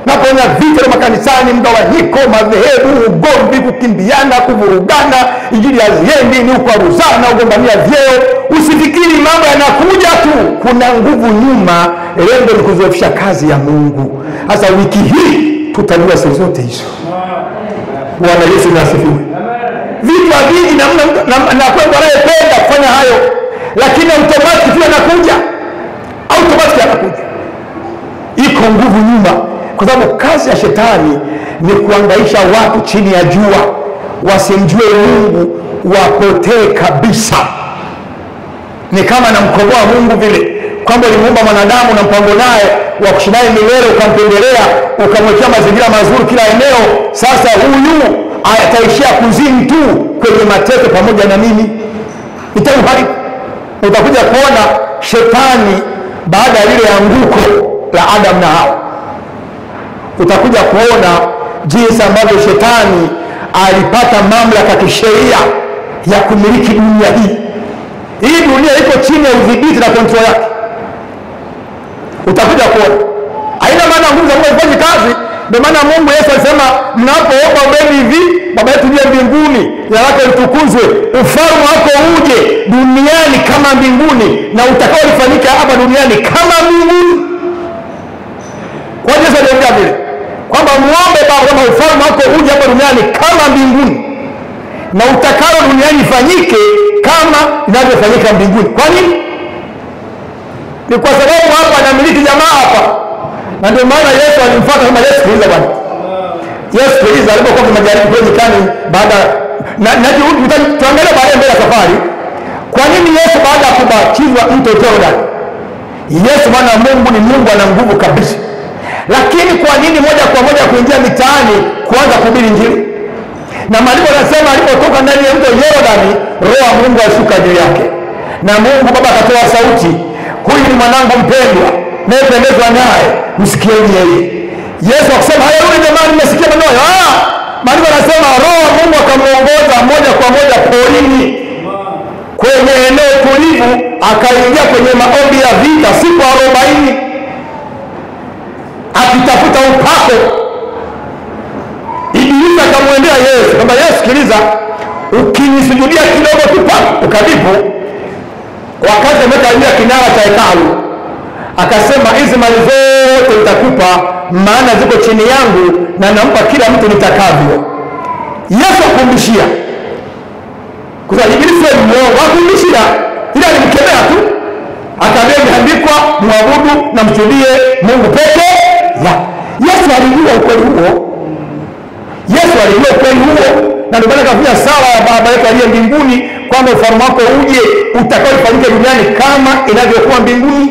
Na kwenye vita makanisani, mgawanyiko, madhehebu, ugomvi, kukimbiana, kuvurugana, injili haziendi, ni ukwaruzana, ugombania vyeo. Usifikiri mambo yanakuja tu, kuna nguvu nyuma. Lengo ni kuzoefisha kazi ya Mungu. Sasa wiki hii tutajua siri zote hizo. Bwana Yesu asifiwe. Vitu vingi na kwenda anayependa kufanya hayo, lakini automatic anakuja. Iko nguvu nyuma, kwa sababu kazi ya Shetani ni kuangaisha watu chini ya jua, wasimjue Mungu, wapotee kabisa. Ni kama namkomboa Mungu vile, kwamba ulimuumba mwanadamu na mpango naye wa kushindana milele, ukampendelea, ukamwekea mazingira mazuri kila eneo. Sasa huyu ataishia kuzimu tu kwenye mateso pamoja na mimi. Nitauharibu. Utakuja kuona Shetani baada ya lile anguko la Adam na Hawa, utakuja kuona jinsi ambavyo Shetani alipata mamlaka kisheria ya kumiliki dunia hii. Hii dunia iko chini ya udhibiti na kontrol yake. utakuja kuona. Haina maana nguvu za Mungu hazifanye kazi. Ndio maana Mungu Yesu alisema mnapoomba ombeni hivi, Baba yetu uliye mbinguni, jina lako litukuzwe, ufalme wako uje duniani kama mbinguni, na utakao lifanyika hapa duniani kama mbinguni. Kwa hiyo Yesu aliongea vile kwamba muombe Baba kama ufalme wako uje hapa duniani kama mbinguni, na utakalo duniani ifanyike kama inavyofanyika mbinguni. Kwa nini? Ni kwa sababu hapa anamiliki jamaa hapa. Na ndio maana Yesu alimfuata kama Yesu sikiliza bwana. Yesu sikiliza alipokuwa kwa majaribu kwenye nyikani baada na tuangalie baadaye mbele ya safari. Kwa nini Yesu baada ya kubatizwa mto Jordan? Yesu Bwana Mungu ni Mungu ana nguvu kabisa. Lakini kwa nini moja kwa moja kuingia mitaani kuanza kuhubiri Injili? Na maandiko yanasema alipotoka ndani ya mto Jordan, Roho wa Mungu alishuka juu yake. Na Mungu Baba akatoa sauti, huyu ni mwanangu mpendwa, nayependezwa naye, msikieni yeye. Yesu akasema, haleluya jamani, mmesikia maneno haya? Maandiko yanasema Roho wa Mungu akamuongoza moja kwa moja porini kwenye eneo tulivu, akaingia kwenye maombi ya vita siku 40 akitafuta upako. Ibilisi akamwendea Yesu kwamba Yesu sikiliza, ukinisujudia kidogo tu ukadipo, wakati amekalia kinara cha hekalu, akasema hizi mali zote nitakupa, maana ziko chini yangu na nampa kila mtu nitakavyo. Yesu akumbishia. Kwa sababu Ibilisi ni mwongo, akumbishia ila alimkemea tu. Akaambia imeandikwa, muabudu na msujudie Mungu peke yake. Yesu alijua ukweli huo. Yesu alijua ukweli huo, na ndio maana akafanya sala ya Baba yetu aliye mbinguni kwamba ufalme wako uje utakaofanyika duniani kama inavyokuwa mbinguni.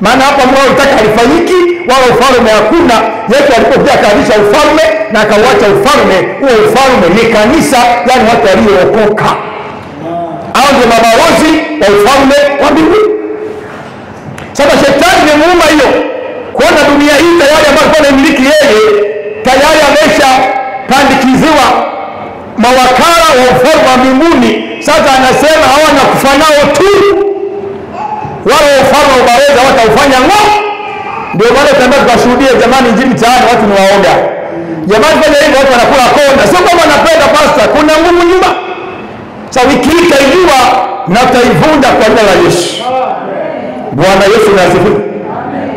Maana hapa Mungu anataka alifanyiki wala ufalme hakuna. Yesu alipokuja akaanzisha ufalme na akauacha ufalme. Huo ufalme ni kanisa, yani watu waliookoka. Hao ndio mabalozi wa ufalme wa mbinguni. Sasa shetani ni muuma hiyo kuona dunia hii tayari ambayo kwa inamiliki yeye, tayari amesha pandikiziwa mawakala wa ufalme wa mbinguni. Sasa anasema hawana kufanao tu, wale ufalme wa ubareza wataufanya ngo. Ndio maana tunaenda tukashuhudia jamani Injili mtaani, watu ni waoga. Jamani fanya hivyo, watu wanakula konda. Sio kama wanapenda pasta, kuna ngumu nyuma. Sasa wiki hii taijua na taivunda kwa jina la Yesu. Bwana Yesu na asifiwe.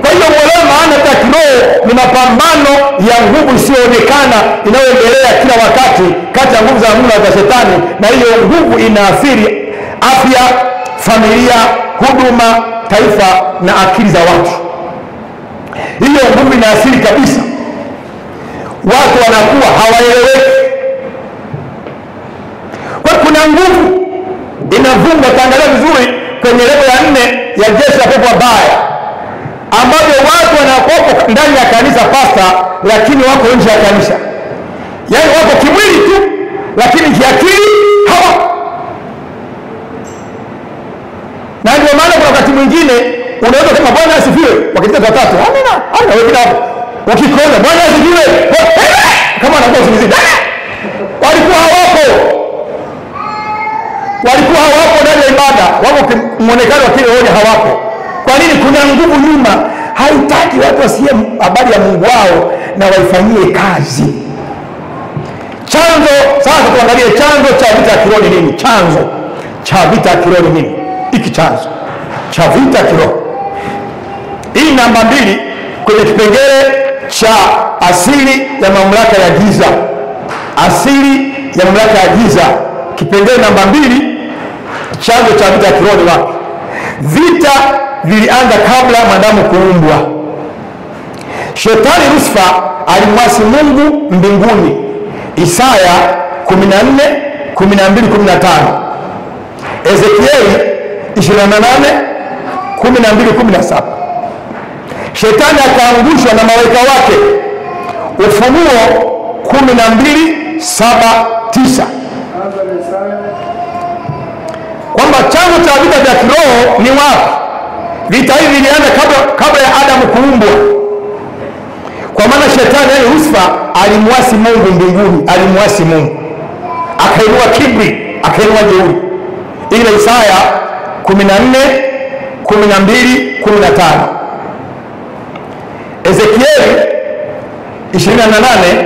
Kwa hiyo mwelewa maana ya kiroho ni mapambano ya nguvu isiyoonekana inayoendelea kila wakati kati ya nguvu za Mungu na za shetani, na hiyo nguvu inaathiri afya, familia, huduma, taifa na akili za watu. Hiyo nguvu inaathiri kabisa. Watu wanakuwa hawaeleweki. Kwa kuna nguvu inavunga, taangalia vizuri kwenye level ya 4 ya jeshi la pepo wabaya, ambapo watu wanakuwa ndani ya kanisa pasta, lakini wako nje ya kanisa. Yaani wako kimwili tu, lakini kiakili hawa. Na ndio maana kwa wakati mwingine unaweza kama Bwana asifiwe wakati watatu. Amina. Ana wewe hapo. Ukikoona Bwana asifiwe. Kama anakuwa usingizi. Walikuwa hawapo. Walikuwa hawapo ndani ya ibada. Wako muonekano wa kile hoja hawapo. Kwa nini? Kuna nguvu nyuma. Haitaki watu wasikie habari ya Mungu wao na waifanyie kazi. Chanzo, sasa tuangalie chanzo cha vita ya kiroho ni nini? Chanzo cha vita ya kiroho ni nini? Hiki chanzo cha vita kiroho. Hii namba 2 kwenye kipengele cha asili ya mamlaka ya giza. Asili ya mamlaka ya giza, kipengele namba 2, chanzo cha vita kiroho ni wapi? Vita vilianza kabla mwanadamu kuumbwa. Shetani Lucifer alimwasi Mungu mbinguni. Isaya 14:12-15. Ezekieli 28:12-17. Shetani akaangushwa na malaika wake. Ufunuo 12:7-9. Kwamba chanzo cha vita vya kiroho ni wapi? Vita hivi vilianza kabla ya Adamu kuumbwa. Kwa maana shetani yani Lucifer alimwasi Mungu mbinguni, alimwasi Mungu. Akainua kiburi, akainua jeuri. Ile Isaya 14:12-15. Ezekieli 28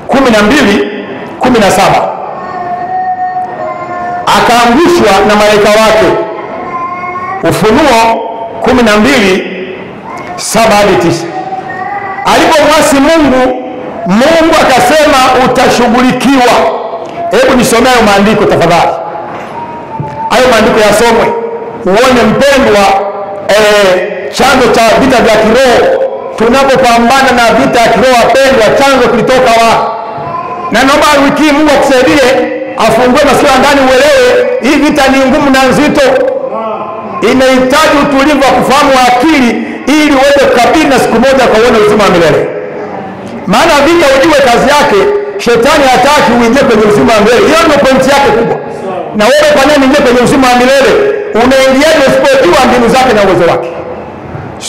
12-17, akaangushwa na malaika wake. Ufunuo 12:7-9. Alipomwasi Mungu, Mungu akasema utashughulikiwa. Hebu nisomee hayo maandiko tafadhali. Hayo maandiko yasomwe uone mpendwa, chanzo cha vita vya kiroho. Tunapopambana na vita ya kiroho wapendwa, chanzo kilitoka wapi? Na naomba wiki Mungu akusaidie, afungue masikio ya ndani uelewe hii vita ni ngumu na nzito. Inahitaji utulivu wa kufahamu wa akili ili uweze kukabili na siku moja kwa uone uzima wa milele. Maana vita ujue kazi yake, shetani hataki uingie kwenye uzima wa milele. Hiyo ndio pointi yake kubwa. Na wewe kwa nini uingie kwenye uzima wa milele? Unaingiaje usipojua mbinu zake na uwezo wake?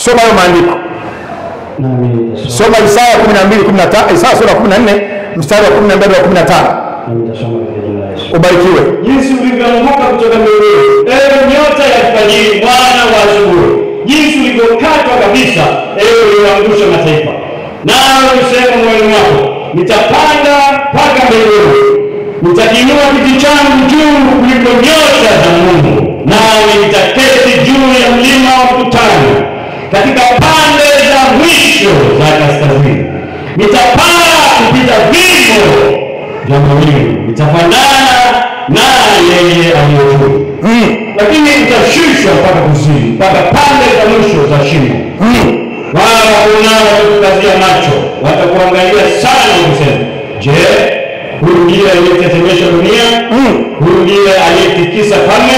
Soma hayo maandiko. Soma Isaya 12:15, Isaya sura 14 mstari wa 12-15. Ubarikiwe. Jinsi ulivyoanguka kutoka mbinguni, ewe nyota ya alfajiri, mwana wa asubuhi. Jinsi ulivyokatwa kabisa, ewe ulioangusha mataifa. Nawe usema moyoni mwako, nitapanda mpaka mbinguni, nitakiinua kiti changu juu kuliko nyota za Mungu, nami nitaketi juu ya mlima wa mkutano, katika pande za mwisho za kaskazini. Nitapaa kupita vimo vya mawingu, nitafanana na yeye aliye juu. Lakini nitashushwa mpaka kusini, mpaka pande za mwisho za shimo. Wala kunao watakukazia macho, watakuangalia sana wakisema, je, huyu ndiye aliyetetemesha dunia? Huyu ndiye aliyetikisa falme?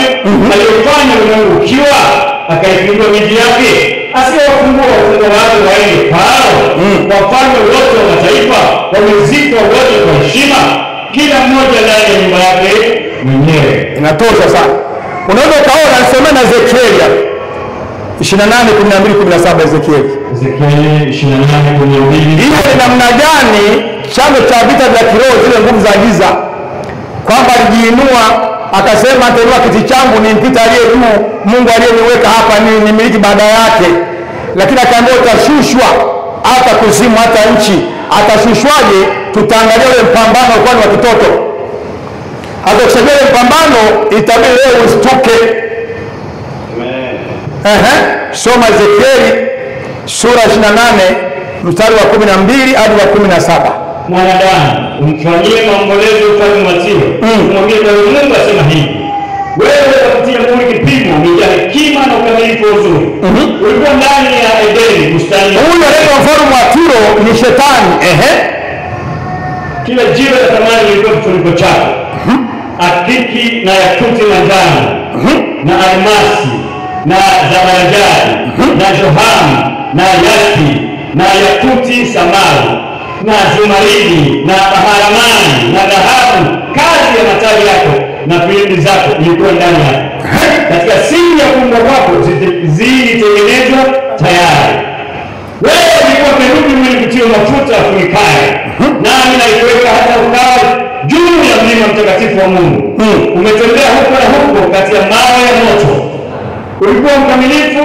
Aliyefanya ulimwengu ukiwa, akaifungua miji yake? Asiyewafungua wafungwa wake waende kwao? Wafalme wote wa mataifa wamezikwa wote kwa heshima, kila mmoja ndani ya nyumba yake mwenyewe. Inatosha sana. Unaweza ukaona nisomea na Ezekieli 28:12-17. Ezekieli 28:12. Hiyo ni namna gani chanzo cha vita vya kiroho, zile nguvu za giza, kwamba alijiinua akasema atainua kiti changu nimpita aliye juu, Mungu aliyeniweka hapa ni miliki baada yake. Lakini akaambia utashushwa hata kuzimu, hata nchi. Atashushwaje? Tutaangalia ule mpambano kwa wa kitoto. Hata kusaidia ule mpambano itabidi leo usituke. Soma Ezekieli sura 28 mstari wa 12 hadi wa 17. Mwanadamu, umfanyie maombolezo ufalme wa Tiro. Mwambie Mungu asema hivi, wewe utakutia muhuri kipimo, umejaa hekima na ukamilifu wa uzuri. Ulikuwa ndani ya Edeni, bustani. Huyu anaitwa mfalme wa Tiro ni shetani. Kila jiwe la thamani lilikuwa kifuniko chake. Akiki na yakuti manjano, na almasi, na zabarajadi, na johamu, na yaspi, na yakuti samawi, na zumaridi, na baharamani, na dhahabu, kazi ya matawi yako na filimbi zako ilikuwa ndani yako. Katika siri ya kuumba kwako zilitengenezwa tayari. Wewe ulikuwa kerubi mwenye kutiwa mafuta afunikaye, nami naliweka hata ukawa juu ya mlima mtakatifu wa Mungu. Umetembea huko na huko kati ya mawe ya moto. Ulikuwa mkamilifu,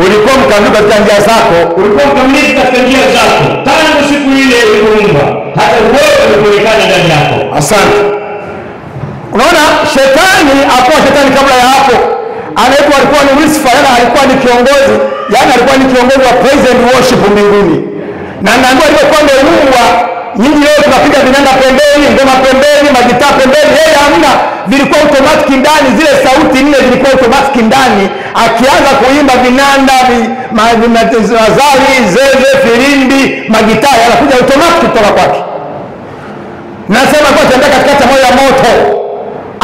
ulikuwa mkamilifu katika njia zako, ulikuwa mkamilifu katika njia zako tangu siku ile ulipoumba, hata wewe ulionekana ndani yako. Asante. Unaona, shetani hakuwa shetani kabla ya hapo. Anaitwa alikuwa ni Lucifer, yana alikuwa ni kiongozi, yana alikuwa ni kiongozi wa praise and worship mbinguni. Na naambiwa alikuwa ndio Mungu. Nyinyi leo tunapiga vinanda pembeni, ngoma pembeni, magitaa pembeni, yeye hamna. Vilikuwa automatic ndani, zile sauti nne zilikuwa automatic ndani. Akianza kuimba vinanda, mazali, zeze, filimbi, magitaa yanakuja automatic kutoka kwake. Nasema kwa tembea katikati ya moyo wa moto.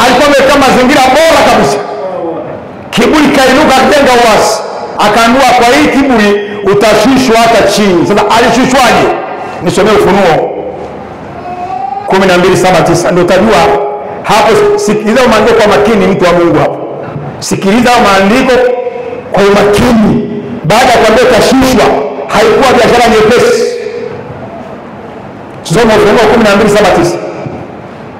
Alikuwa ameweka mazingira bora kabisa. Kiburi kainuka akajenga uasi. Akaambiwa kwa hii kiburi utashushwa hata chini. Sasa alishushwaje? Nisomee Ufunuo 12:7-9 ndio utajua hapo. Sikiliza maandiko kwa makini, mtu wa Mungu hapo. Sikiliza maandiko kwa umakini. Baada ya kuambia utashushwa, haikuwa biashara nyepesi. Soma Ufunuo 12:7-9.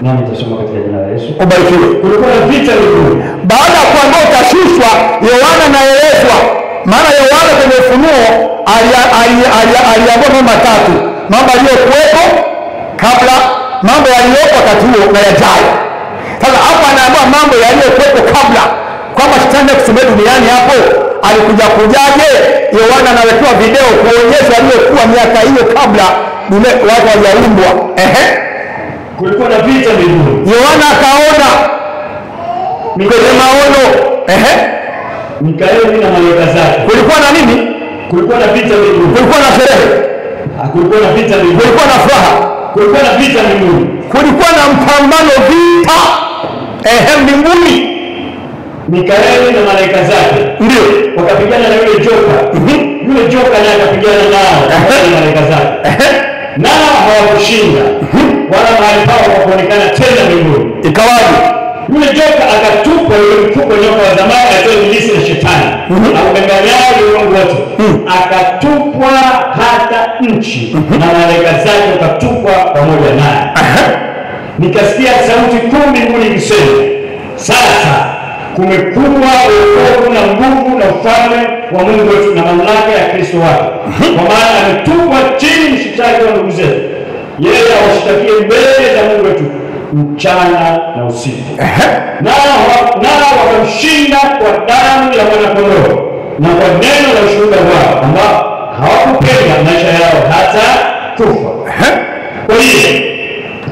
Nami nitasoma katika jina la Yesu. Ubarikiwe. Kulikuwa na vita vikuu. Baada ya kuambia utashushwa, Yohana anaelezwa Maana Yohana kwenye Ufunuo aliambiwa mambo matatu: mambo yaliyokuwepo kabla, mambo yaliyopo wakati huo na yajayo. Sasa hapa anaambiwa mambo yaliyokuwepo kabla, kwamba shetani kusema duniani hapo alikuja kujaje. Yohana anawekewa video kuonyesha aliyokuwa miaka hiyo kabla dunia watu walioumbwa. Kulikuwa na vita mbinguni. Yohana akaona kwenye maono. Mikaeli na malaika zake. Kulikuwa na nini? Kulikuwa na vita mbinguni. Kulikuwa na sherehe. Kulikuwa na vita mbinguni. Kulikuwa na furaha. Kulikuwa na vita mbinguni. Kulikuwa na mpambano, vita mbinguni. Mikaeli na malaika zake ndio wakapigana na yule joka. Yule joka naye akapigana nao na malaika zake. Nao hawakushinda. Wala mahali pao hapakuonekana tena mbinguni. Ikawaje? Yule joka akatupwa, yule mkubwa nyoka wa zamani aitwaye Ibilisi na Shetani, akudanganyao ulimwengu wote, akatupwa hata nchi, na malaika zake wakatupwa pamoja naye. Nikasikia sauti kuu mbinguni ikisema, sasa kumekuwa wokovu na nguvu na ufalme wa Mungu wetu na mamlaka ya Kristo wake, kwa maana ametupwa chini mshitaki wa ndugu zetu, yeye awashitakie mbele za Mungu wetu mchana na usiku. Nao wakamshinda kwa damu ya mwana-kondoo na kwa neno la ushuhuda wao, ambao hawakupenda maisha yao hata kufa. Kwa hiyo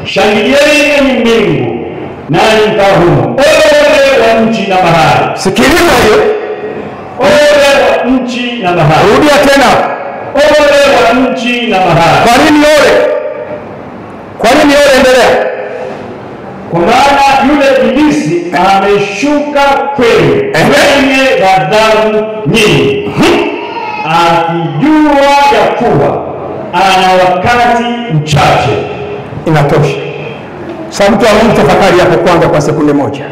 shangilieni enyi mbingu, nanyi mkao humo, ole wa nchi na bahari. Sikiliza hiyo, ole wa nchi na bahari. Rudia tena, ole wa nchi na bahari. Kwa nini ole? Kwa nini ole? Endelea. Kwa maana yule Ibilisi ameshuka kwenu kwenye ghadhabu nyingi, akijua ya kuwa ana wakati mchache. Inatosha. Sasa mtu wa Mungu, tafakari hapo kwanza kwa sekunde moja.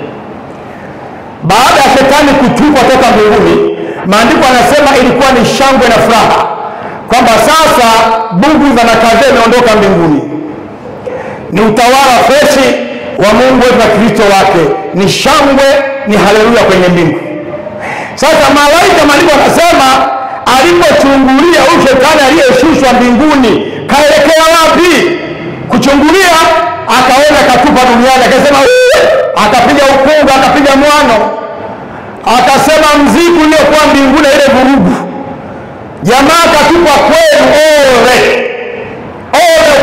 Baada ya shetani kutupwa toka mbinguni, maandiko yanasema ilikuwa ni shangwe na furaha, kwamba sasa bugu za nakazee imeondoka mbinguni. Ni utawala freshi wa Mungu wetu na Kristo wake, ni shangwe, ni haleluya kwenye mbingu. Sasa malaika, maandiko yanasema alipochungulia huyu shetani aliyeshushwa mbinguni, kaelekea wapi? Kuchungulia, akaona katupa duniani, akasema, akapiga ukunga, akapiga mwano, akasema, mzigo uliokuwa mbinguni ile vurugu, jamaa katupa kwenu, ole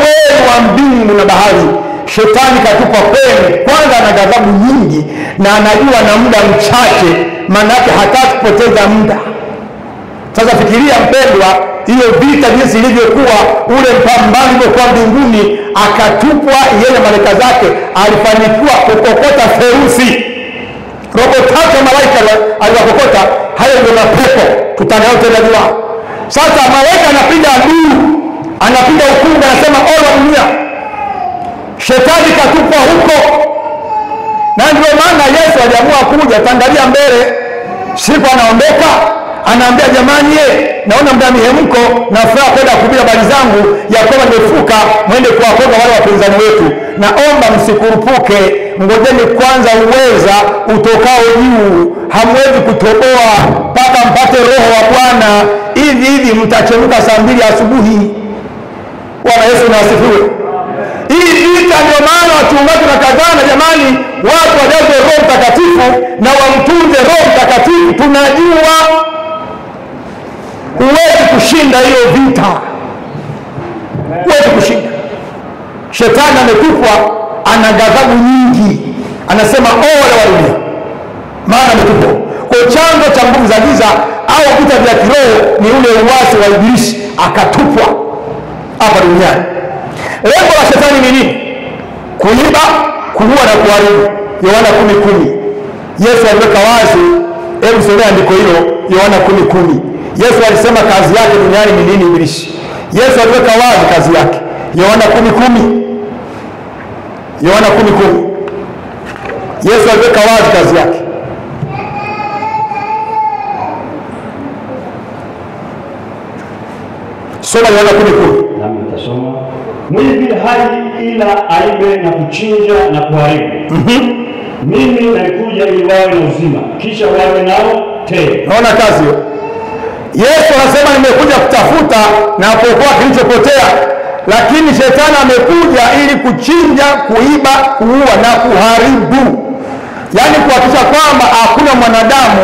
wenu wa mbingu na bahari. Shetani katupa kwenu. Kwanza ana ghadhabu nyingi na anajua na muda mchache, maana yake hataki kupoteza muda. Sasa fikiria mpendwa, hiyo vita jinsi ilivyokuwa, ule mpambano uliokuwa mbinguni, akatupwa yeye, malaika zake. Alifanikiwa kukokota feusi, robo tatu malaika aliwakokota. Hayo ndio mapepo tutanao tena jua. Sasa malaika anapiga adui, anapiga ukunga, anasema ole dunia. Shetani katupwa huko. Na ndio maana Yesu aliamua kuja. Tangalia mbele, siku anaondoka, anaambia jamani, naona mda mihemko na furaha kwenda kuhubiri habari zangu ya kwamba nimefuka, mwende kuwakoga wale wapinzani wetu. Naomba msikurupuke, ngojeni kwanza uweza utokao juu. Hamwezi kutoboa mpaka mpate roho wa Bwana. Hivi mtachemka saa 2 asubuhi. Bwana Yesu na asifiwe. Hii vita ndio maana wachungaji na kadhana, jamani, watu wajaze Roho Mtakatifu na wamtunze Roho Mtakatifu. Tunajua huwezi kushinda hiyo vita, huwezi kushinda. Shetani ametupwa, ana ghadhabu nyingi, anasema ole wa dunia, maana ametupwa. Kwa chanzo cha nguvu za giza au vita vya kiroho ni ule uasi wa Ibilisi, akatupwa hapa duniani. Lengo la shetani ni nini? Kuiba, kuua na kuharibu. Yohana 10:10. Yesu aliweka wazi, hebu soma andiko hilo, Yohana 10:10. Yesu alisema kazi yake duniani ni nini Ibilisi? Yesu aliweka wazi kazi yake. Yohana 10:10. Yohana 10:10. Yesu aliweka wazi kazi yake. Soma Yohana 10:10. Nami nitasoma. Mwivi haji ila aibe na kuchinja na kuharibu. Mimi nalikuja ili wawe na uzima, kisha wawe nao tele. Naona kazi hiyo. Yesu anasema nimekuja kutafuta na kuokoa kilichopotea, lakini shetani amekuja ili kuchinja, kuiba, kuua na kuharibu. Yaani kuhakikisha kwamba hakuna mwanadamu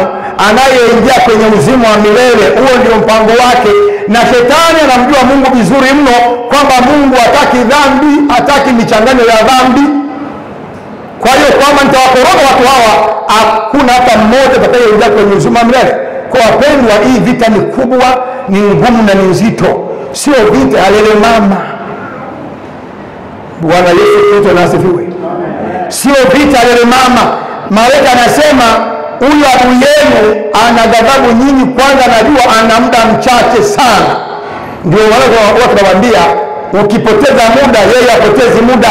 anayeingia kwenye uzima wa milele. Huo ndio mpango wake, na shetani anamjua Mungu vizuri mno, kwamba Mungu hataki dhambi, hataki michanganyo ya dhambi. Kwa hiyo kwamba nitawakoroga watu hawa, hakuna hata mmoja atakayeingia kwenye uzima wa milele. Kwa wapendwa, hii vita ni kubwa, ni ngumu na ni nzito, sio vita halele mama. Bwana Yesu Kristo na asifiwe. Sio vita halele mama. Malaika anasema huyu adui yenu ana ghadhabu nyingi, kwanza anajua ana muda mchache sana. Ndio wale tunawaambia, ukipoteza muda yeye apotezi muda,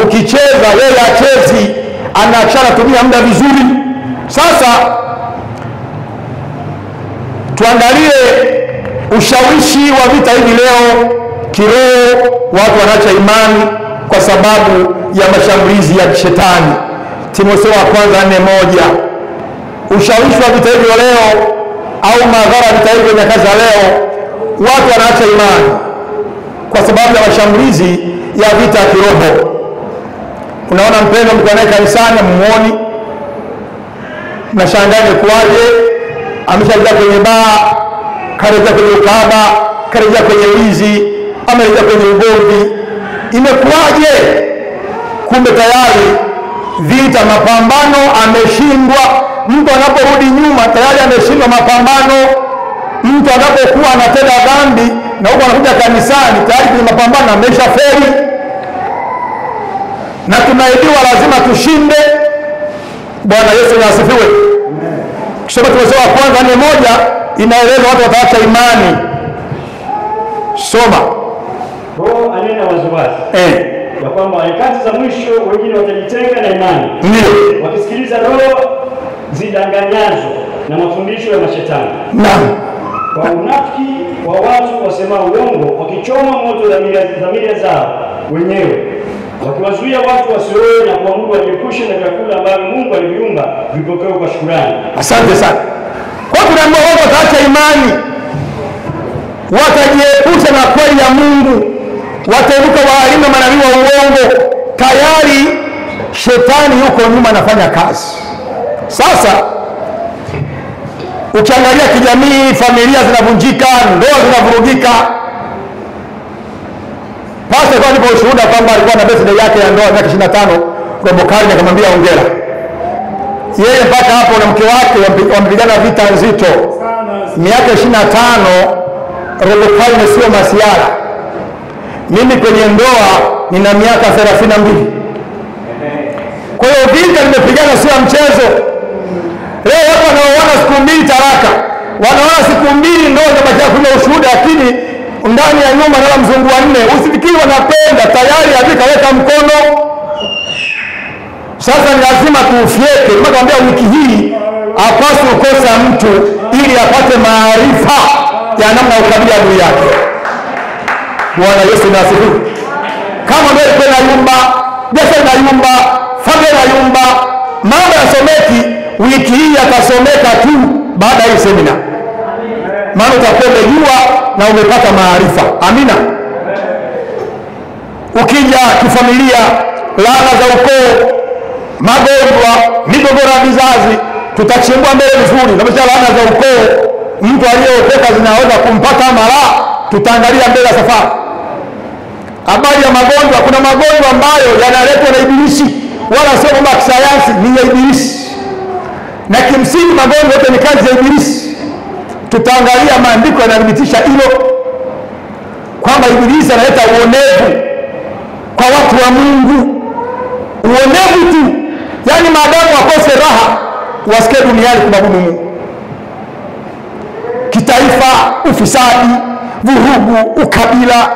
ukicheza yeye achezi, anatumia muda vizuri. Sasa tuangalie ushawishi wa vita hivi leo kiroho. Watu wanaacha imani kwa sababu ya mashambulizi ya shetani. Timotheo wa kwanza 4:1. Ushawishi wa vita hivi leo au madhara ya vita hivi nyakati za leo, watu wanaacha imani kwa sababu ya mashambulizi ya vita ya kiroho. Unaona mpendo, mko naye kanisani muone, mnashangaa kuaje ameshaingia kwenye baa, karejea kwenye ukaba, karejea kwenye wizi, amerejea kwenye ugomvi. Imekuwaje? Kumbe tayari vita, mapambano, ameshindwa. Mtu anaporudi nyuma tayari ameshindwa mapambano. Mtu anapokuwa anatenda dhambi na huko anakuja kanisani, tayari kwenye mapambano ameshafeli. Na tunaidiwa lazima tushinde. Bwana Yesu asifiwe. Kisoma Timotheo wa kwanza 4:1 inaeleza watu wataacha imani. Soma. Roho anena waziwazi ya kwamba nyakati za mwisho wengine watajitenga na imani, ndio wakisikiliza roho zidanganyazo na mafundisho ya mashetani. Naam. Kwa unafiki wa watu wasema uongo, wakichoma moto dhamiri zao wenyewe, wakiwazuia watu wasioe na kuamuru wajiepushe na vyakula ambavyo Mungu aliviumba vipokewe kwa shukrani. Asante sana. Kwa tunaambiwa wao wataacha imani, watajiepusha na kweli ya Mungu, watainuka walimu na manabii wa uongo. Tayari shetani yuko nyuma anafanya kazi. Sasa ukiangalia kijamii, familia zinavunjika, ndoa zinavurugika. Pastor kwa nipo ushuhuda kwamba alikuwa na birthday yake ya ndoa miaka 25, robo karne, akamwambia hongera. Yeye mpaka hapo na mke wake wamepigana vita nzito. Miaka 25, robo karne sio masiara. Mimi kwenye ndoa nina miaka 32. Kwa hiyo vita nimepigana sio mchezo. Leo watu wanaoana siku mbili taraka, wanaona siku mbili ndoa zinabaki kwenye ushuhuda, lakini ndani ya nyumba na mzungu wa 4. Usifikiri wanapenda, tayari alikaweka mkono. Sasa ni lazima tuufieke. Nimekwambia wiki hii hapaswi kukosa mtu ili apate maarifa ya namna ukabila adui yake. Bwana Yesu na asifiwe. Kama ndio kuna yumba, biashara na yumba, familia na yumba, mambo yasomeki, wiki hii yatasomeka tu baada ya semina. Maana utakuwa umejua na umepata maarifa. Amina. Ukija kifamilia, laana za ukoo, magonjwa, migogoro ya vizazi, tutachimbua mbele vizuri. Na bila laana za ukoo, mtu aliyeokoka zinaweza kumpata mara, tutaangalia mbele ya safari. Habari ya magonjwa, kuna magonjwa ambayo yanaletwa na ibilisi, wala sio kwamba kisayansi, ni ya ibilisi. Na kimsingi magonjwa yote ni kazi ya ibilisi. Tutaangalia maandiko yanathibitisha hilo, kwamba ibilisi analeta uonevu kwa watu wa Mungu. Uonevu tu, yaani maadamu wakose raha, wasikie duniani kumabudu Mungu. Kitaifa, ufisadi, vurugu, ukabila,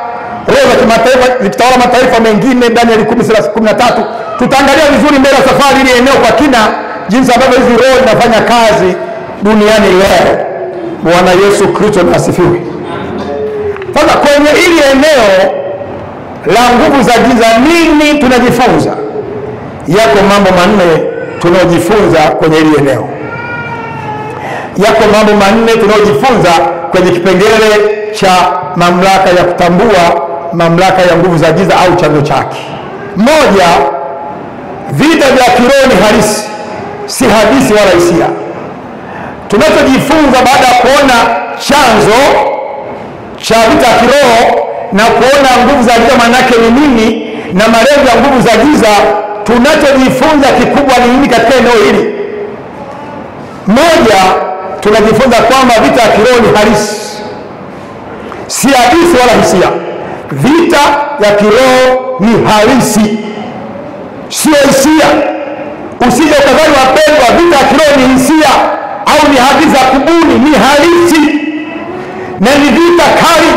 roho za kimataifa zikitawala mataifa mengine. Danieli 10:13. Tutaangalia vizuri mbele ya safari ili eneo kwa kina, jinsi ambavyo hizi roho zinafanya kazi duniani leo. Bwana Yesu Kristo na asifiwe. Sasa kwenye hili eneo la nguvu za giza, nini tunajifunza? Yako mambo manne tunaojifunza kwenye hili eneo. Yako mambo manne tunayojifunza kwenye kipengele cha mamlaka ya kutambua mamlaka ya nguvu za giza au chanzo chake. Moja, vita vya kiroho ni halisi, si hadithi wala hisia. Tunachojifunza baada ya kuona chanzo cha vita ya kiroho na kuona nguvu za giza manake ni nini na malengo ya nguvu za giza, tunachojifunza kikubwa ni nini katika eneo hili? Moja, tunajifunza kwamba vita ya kiroho ni halisi, si hadithi wala hisia. Vita ya kiroho ni halisi, sio hisia. Usije ukadhani wapendwa, vita ya kiroho ni hisia au ni hadithi za kubuni. Ni halisi na ni vita kali.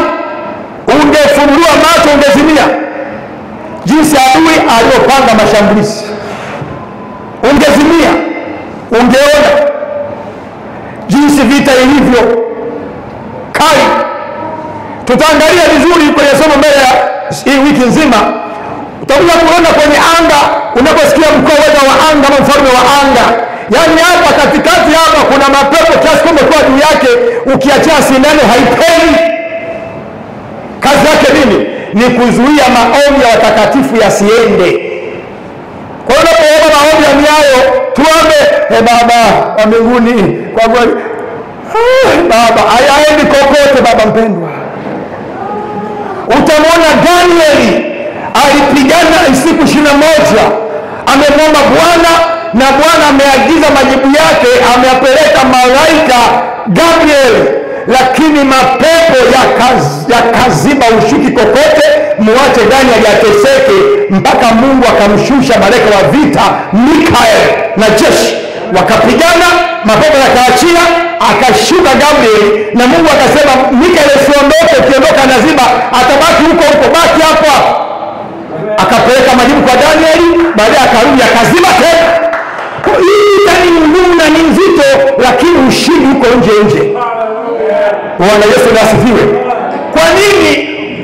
Ungefunuliwa macho ungezimia jinsi adui aliyopanga mashambulizi, ungezimia, ungeona jinsi vita ilivyo kali. Tutaangalia vizuri kwenye somo mbele ya hii wiki nzima. Utakuja kuona kwenye anga, unaposikia mkuu wa anga ama mfalme wa anga, yaani hapa katikati hapa kuna mapepo kiasi kwamba kwa juu yake ukiachia sindano haipeni. Kazi yake nini? Ni kuzuia maombi ya watakatifu yasiende. Kwa hiyo unapoomba maombi ya miayo, tuombe Baba wa mbinguni, kwa kweli Baba hayaendi kokote. Baba mpendwa, utamwona Danieli alipigana siku 21, amemwomba Bwana na Bwana ameagiza majibu yake, ameyapeleka malaika Gabriel, lakini mapepo yakaziba ushiki kokote, muache Danieli ateseke, mpaka Mungu akamshusha malaika wa vita Mikael na jeshi wakapigana, mapepo yakaachia, akashuka Gabriel, na Mungu akasema Mikael usiondoke, ukiondoka naziba atabaki huko huko, baki hapa. Akapeleka majibu kwa Danieli, baadaye akarudi akaziba tena. Hii ni ngumu na ni nzito, lakini ushindi huko nje. Bwana Yesu asifiwe. Kwa nini?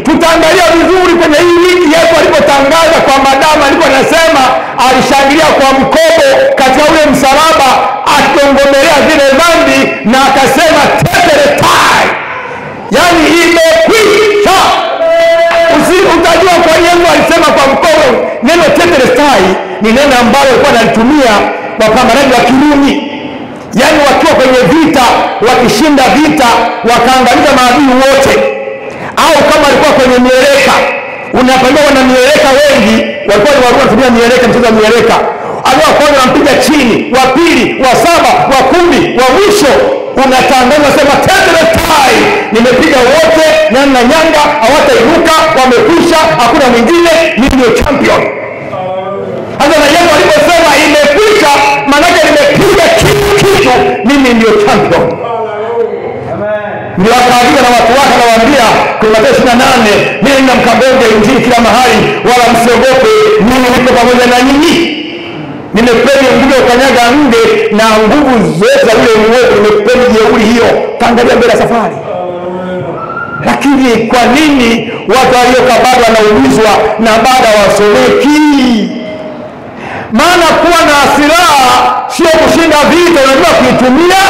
Tutaangalia vizuri kwenye hii wiki Yesu alipotangaza kwa madamu, alikuwa anasema alishangilia kwa mkobo katika ule msalaba, akiongomelea zile dhambi na akasema tetelestai, yaani imekwisha. Utajua kwa Yesu alisema kwa mkobo. Neno tetelestai ni neno ambalo alikuwa analitumia wapambanaji wa Kirumi, yaani wakiwa kwenye vita, wakishinda vita, wakaangamiza maadui wote. Au kama alikuwa kwenye mieleka, unapambana na mieleka wengi, walikuwa wanatumia mieleka, mchezo wa mieleka. Alikuwa kwanza anampiga chini, wa pili, wa saba, wa 10, wa mwisho unatangaza sema tetelestai, nimepiga wote, nyani na nyanga hawatainuka, wamekwisha, hakuna mwingine, mimi ndio champion. Hata na Yesu aliposema imekwisha, maana yake nimepiga kitu, mimi ndio champion. Ndio akaagiza na watu wake, anawaambia kwa Mathayo 28, mimi namkabidhi injili kila mahali, wala msiogope, mimi niko pamoja na nyinyi. Nimepeni nguvu ya kanyaga nge na nguvu zote za yule mwovu, nimepeni jeuri hiyo. Kaangalia mbele ya safari. Lakini kwa nini watu waliokabadwa wanaulizwa na baada wasomeki? Maana kuwa na silaha sio kushinda vita, unajua kuitumia.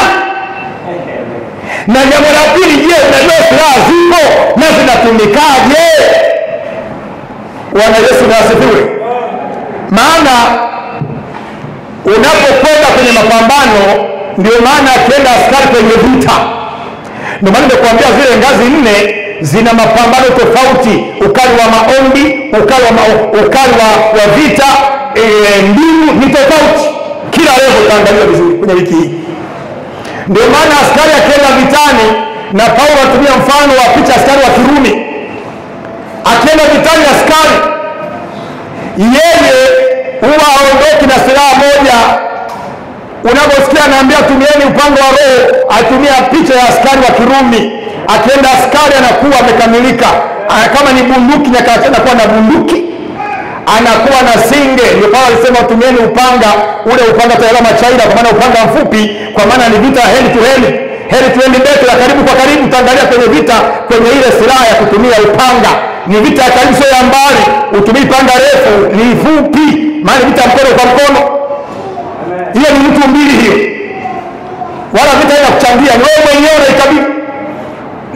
Na jambo la pili, je, unajua silaha zipo na zinatumikaje? Bwana Yesu asifiwe. Maana unapokwenda kwenye mapambano, ndio maana akienda askari kwenye vita, ndio maana nimekuambia zile ngazi 4 zina mapambano tofauti: ukali wa maombi, ukali wa vita, mbinu ni tofauti. Kila level utaangalia vizuri kwenye wiki hii. Ndio maana askari akienda vitani, na Paulo anatumia mfano wa picha askari wa Kirumi. Akienda vitani askari, yeye huwa haondoki na silaha moja. Unaposikia anaambia tumieni upanga wa Roho, atumia picha ya askari wa Kirumi. Akienda askari anakuwa amekamilika. Kama ni bunduki, nyakati anakuwa na bunduki, anakuwa na singe. Ndio Paulo alisema tumieni upanga, ule upanga tayari machaira, kwa maana upanga mfupi, kwa maana ni vita hand to hand. Hand to hand battle, karibu kwa karibu. Utaangalia kwenye vita, kwenye ile silaha ya kutumia upanga, ni vita ya karibu, sio ya mbali. Utumii panga refu, ni fupi, maana vita mkono kwa mkono. Hiyo ni mtu mbili hiyo. wala vita haina kuchangia, ni wewe mwenyewe unaikabili,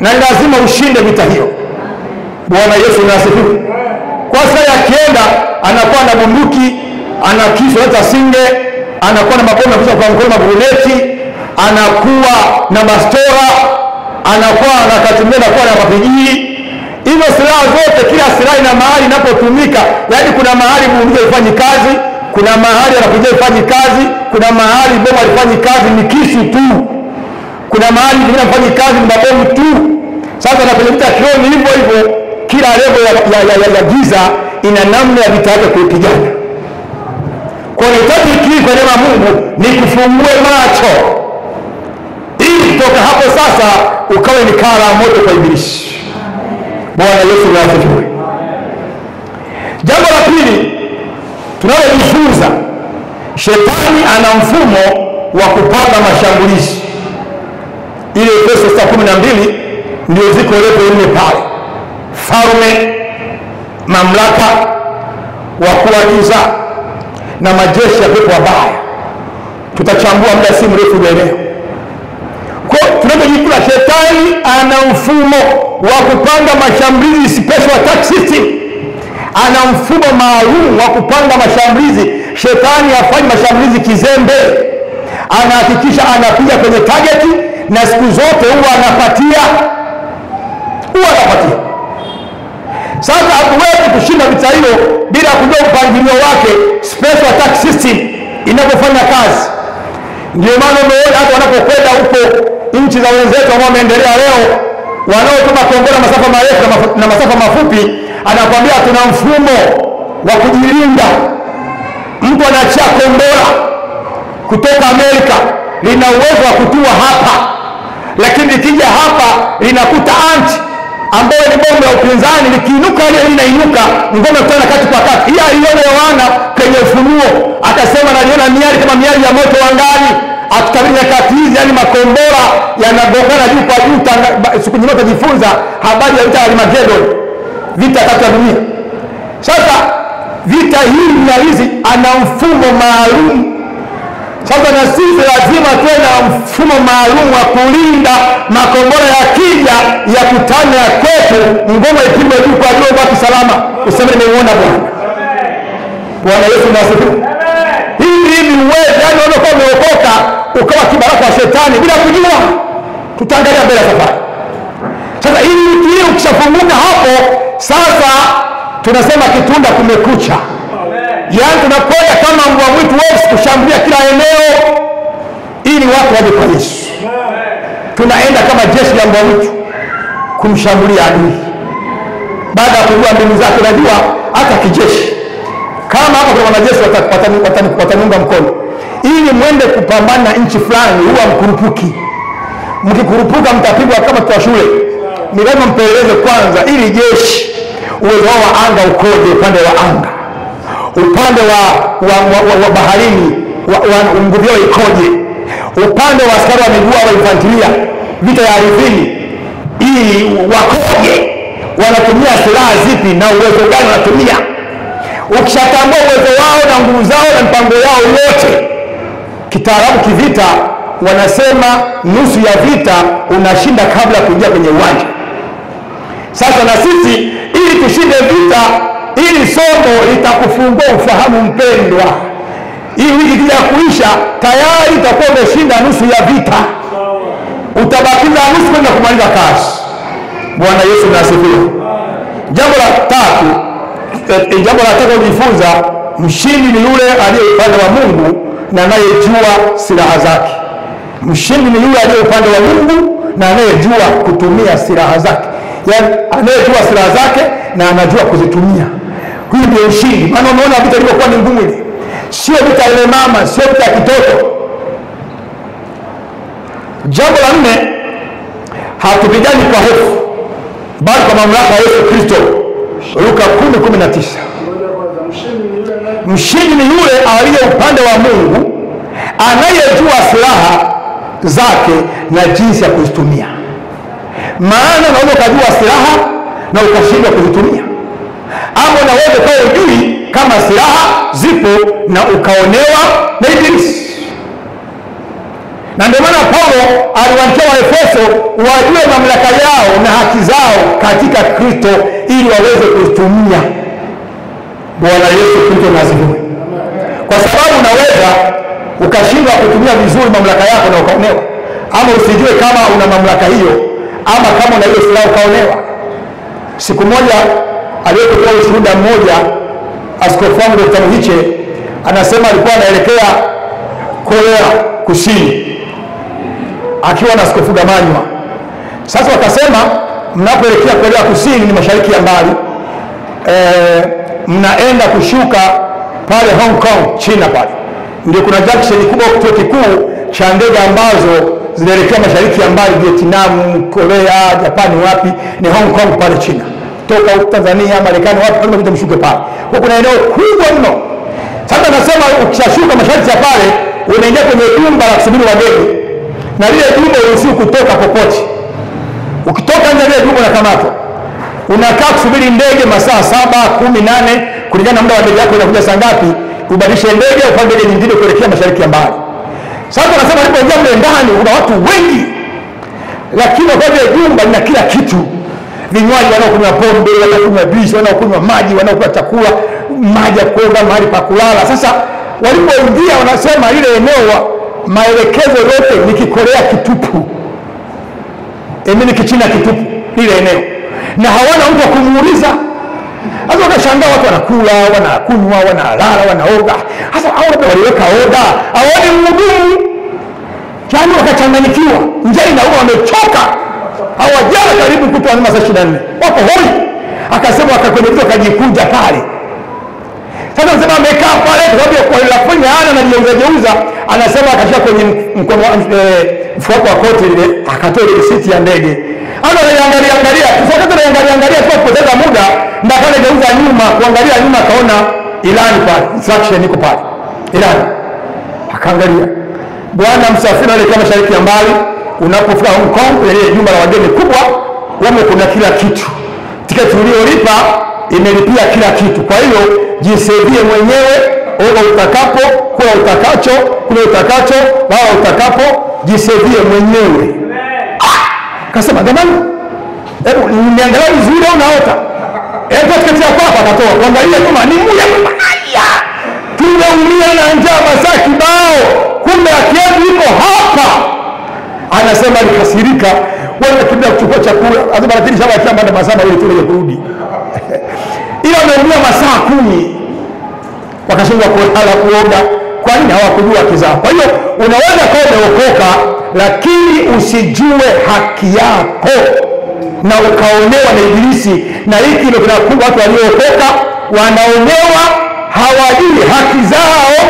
na lazima ushinde vita hiyo. Bwana Yesu asifiwe. Kwa sababu akienda anakuwa na bunduki, ana kisu hata singe, anakuwa na mabomu ya kwa mkono, mabuleti, anakuwa na bastora, anakuwa na katumia, anakuwa na mapigii. Hizo silaha zote, kila silaha ina mahali inapotumika. Yaani kuna mahali bunduki ifanye kazi, kuna mahali anakuja ifanye kazi, kuna mahali bomu ifanye kazi ni kisu tu, kuna mahali nyingine ifanye kazi ni mabomu tu. Sasa na kwenye vita kioni hivyo hivyo, kila level ya giza ina namna ya vita yake kuipigana. Kwa hiyo tunahitaji kwa neema Mungu ni kufungue macho ili kutoka hapo sasa ukawe ni kala moto kwa ibilisi. Bwana Yesu asifiwe. Jambo la pili tunalojifunza, shetani ana mfumo wa kupanga mashambulizi. Ile Efeso 12 ndio ziko level 4 pale. Falme, mamlaka, wakuu wa giza na majeshi ya pepo wabaya. Tutachambua muda si mrefu leo. Kwa tunapojikula, shetani ana mfumo wa kupanga mashambulizi, special attack system. Ana mfumo maalum wa kupanga mashambulizi. Shetani hafanyi mashambulizi kizembe, anahakikisha anapiga kwenye target, na siku zote huwa anapatia. Sasa hatuwezi kushinda vita hiyo bila kujua mpangilio wake, special attack system inapofanya kazi. Ndio maana umeona hata wanapokwenda huko nchi za wenzetu ambao wameendelea leo, wanaotuma kombora masafa marefu na masafa mafupi, anakuambia tuna mfumo wa kujilinda. Mtu anachia kombora kutoka Amerika, lina uwezo wa kutua hapa, lakini likija hapa linakuta anti ambayo ni bomu la upinzani, likiinuka ile inainuka, ngome kutana kati kwa kati. Hii aliona Yohana kwenye Ufunuo, akasema naliona miali kama miali ya moto angani. Atukabili nyakati hizi, yani makombora yanagongana juu kwa juu. Siku nyingine tutajifunza habari ya vita ya Armageddon, vita kati ya dunia. Sasa vita hii na hizi ana mfumo maalum. Sasa na sisi lazima tuwe na mfumo maalum wa kulinda makombora ya kija ya kutana ya kwetu, ngoma ipigwe juu kwa juu, baki salama, useme nimeona Bwana. Bwana Yesu asifiwe. Hivi uwezo, yani unakuwa umeokoka ukawa kibaraka wa shetani bila kujua. Tutaangalia mbele safari. Sasa hii ukishafunguka hapo, sasa tunasema kitunda kumekucha. Yaani tunakwenda kama mbwa mwitu wote kushambulia kila eneo ili watu waje kwa Yesu. Tunaenda kama jeshi la mbwa mwitu kumshambulia adui. Baada ya kujua mbinu zake, unajua hata kijeshi. Kama hapa kuna wanajeshi wataniunga mkono, ili mwende kupambana na nchi fulani, huwa mkurupuki. Mkikurupuka mtapigwa kama kwa shule. Ni lazima mpeleleze kwanza, ili jeshi uwezo wao wa anga ukoje, upande wa anga, upande wa baharini nguvu yao ikoje, upande wa askari wa miguu wa infanteria, vita ya ardhini hii wakoje, wanatumia silaha zipi na uwezo gani wanatumia. Ukishatambua uwezo wao na nguvu zao na mpango yao yote, kitaalamu kivita wanasema nusu ya vita unashinda kabla ya kuingia kwenye uwanja. Sasa na sisi ili tushinde vita, ili somo litakufungua ufahamu mpendwa. Hii wiki kija kuisha tayari utakuwa umeshinda nusu ya vita. Utabakiza nusu kwenda kumaliza kazi. Bwana Yesu asifiwe. Jambo la tatu kujifunza, mshindi ni yule aliye upande wa Mungu na anayejua silaha zake. Mshindi ni yule aliye upande wa Mungu na anayejua kutumia silaha zake. Yaani anayejua silaha zake na anajua kuzitumia. Huyu ndio ushindi. Maana unaona vita ilivyokuwa ni ngumu ile. Sio vita ile mama, sio vita ya kitoto. Jambo la 4, hatupigani kwa hofu, bali kwa mamlaka ya Yesu Kristo. Luka 10:19. Mshindi ni yule aliye upande wa Mungu, anayejua silaha zake na jinsi ya kuzitumia. Maana unaweza kujua silaha na ukashindwa kuzitumia, ama unaweza kuwa hujui kama silaha zipo na ukaonewa na ibilisi. Na ndio maana Paulo aliwaandikia Waefeso wajue mamlaka yao na haki zao katika Kristo ili waweze kuzitumia. Bwana Yesu Kristo na asifiwe. Kwa sababu unaweza ukashindwa kutumia vizuri mamlaka yako na ukaonewa, ama usijue kama una mamlaka hiyo, ama kama una hiyo silaha ukaonewa. Siku moja aliyekuwa ushuhuda mmoja, askofu wangu Dr. Muhiche, anasema alikuwa anaelekea Korea Kusini akiwa na askofu Gamanywa. Sasa wakasema mnapoelekea Korea Kusini, ni mashariki ya mbali, mnaenda kushuka pale Hong Kong, China pale. Ndio kuna junction kubwa kituo kikuu cha ndege ambazo zinaelekea mashariki ya mbali, Vietnam, Korea, Japani, wapi, ni Hong Kong pale China. Toka Tanzania, Marekani, wapi lazima kuja mshuke pale. Kwa kuna eneo kubwa mno. Sasa nasema ukishashuka mashariki ya pale, unaingia kwenye jumba la kusubiri wageni. Na lile jumba uruhusiwi kutoka popote. Ukitoka nje ya jumba unakamatwa. Unakaa kusubiri ndege masaa 7, 18 kulingana na muda wa ndege yako inakuja saa ngapi, ubadilishe ndege au ndege nyingine kuelekea mashariki ya mbali. Sasa nasema alipoingia mle ndani kuna watu wengi. Lakini kwa vile jumba lina kila kitu. Vinywaji, wanaokunywa pombe, wanaokunywa juice, wanaokunywa maji, wanaokula chakula, maji ya kuoga, mahali pa kulala. Sasa walipoingia wanasema ile eneo maelekezo yote ni Kikorea kitupu. Ni Kichina kitupu ile eneo. Na hawana mtu wa kumuuliza. Sasa wakashangaa watu wanakula, wanakunywa, wanalala, wanaoga. Sasa hao ndio waliweka oda. Hawaoni mhudumu. Yaani wakachanganyikiwa. Njaa inauma, wamechoka. Hawajala karibu kutwa masaa 24. Wako hoi. Akasema wakakwenye vitu akajikunja pale. Sasa anasema amekaa pale kwa sababu kwa lafanya ana na geuza, anasema akashia kwenye mkono mfuko wa koti ile, akatoa ile risiti ya ndege. Anaangalia, tusakata anaangalia kwa kupoteza muda, na pale geuza nyuma, kuangalia nyuma akaona ilani pale, instruction iko pale. Ilani. Akaangalia. Bwana msafiri anaelekea mashariki ya mbali, unapofika Hong Kong, ile jumba la wageni kubwa, wamo kuna kila kitu. Tiketi uliyolipa imelipia kila kitu. Kwa hiyo jisevie mwenyewe, oga utakapo, kula utakacho, kula utakacho, wala utakapo, jisevie mwenyewe. Kasema jamani, hebu niangalia vizuri au naota. Tiketi yako hapa akatoa. Kuangalia kama ni muya haya. Tumeumia na njaa masaa kibao. Kumbe akienda iko hapa. Anasema alikasirika, wala kibla kuchukua chakula. Azaba lakini shaba kiamba na masaa ile tule kurudi. Ila wameumia masaa 10. Wakashindwa kulala, kuoga. Kwa nini hawakujua kizao? Kwa hiyo unaweza kuwa umeokoka lakini usijue haki yako na ukaonewa na ibilisi. Na hiki ndio kinakumba watu waliookoka, wanaonewa, hawajui haki zao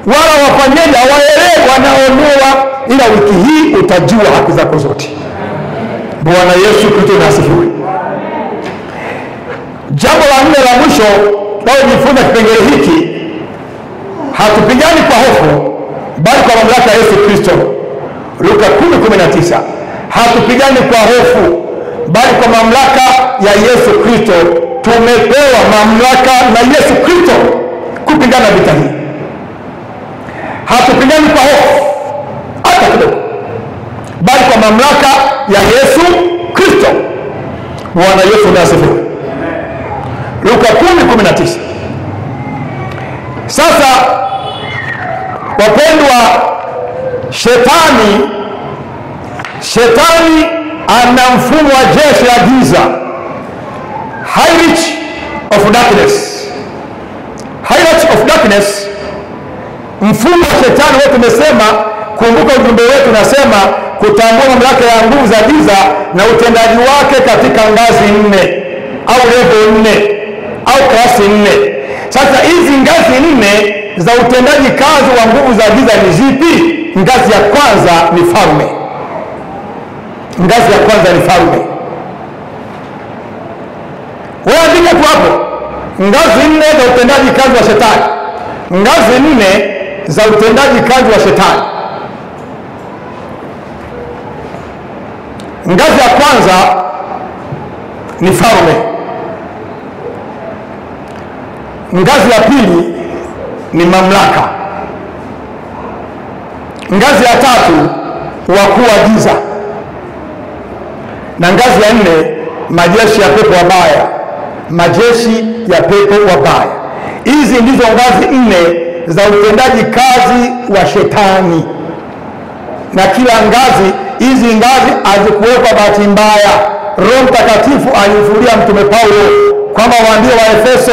wala wafanyaji hawaelewi, wanaonewa. Ila wiki hii utajua haki zako zote. Bwana Yesu Kristo na asifiwe. Jambo la nne la mwisho tunaojifunza kipengele hiki, hatupigani kwa hofu bali kwa mamlaka ya Yesu Kristo. Luka 10:19. Hatupigani kwa hofu bali kwa mamlaka ya Yesu Kristo. Tumepewa mamlaka na Yesu Kristo kupigana vita hii. Hatupigani kwa hofu hata kidogo, bali kwa mamlaka ya Yesu Kristo. Bwana Yesu na asifiwe. Luka 10:19. Sasa wapendwa, shetani ana mfumo wa jeshi la giza, Hierarchy of darkness. Hierarchy of darkness, mfumo wa shetani. Wewe tumesema, kumbuka ujumbe wetu nasema kutambua mamlaka ya nguvu za giza na utendaji wake katika ngazi 4 au level 4 au klasi 4. Sasa hizi ngazi 4 za utendaji kazi wa nguvu za giza ni zipi? Ngazi ya kwanza ni falme. Ngazi ya kwanza ni falme. Wewe andika tu hapo, ngazi 4 za utendaji kazi wa shetani. Ngazi 4 za utendaji kazi wa shetani. Ngazi ya kwanza ni falme. Ngazi ya pili ni mamlaka. Ngazi ya tatu, wakuu wa giza, na ngazi ya nne, majeshi ya pepo wabaya. Majeshi ya pepo wabaya. Hizi ndizo ngazi nne za utendaji kazi wa shetani, na kila ngazi, hizi ngazi hazikuwekwa bahati mbaya. Roho Mtakatifu alifunulia Mtume Paulo kwamba waambie Waefeso,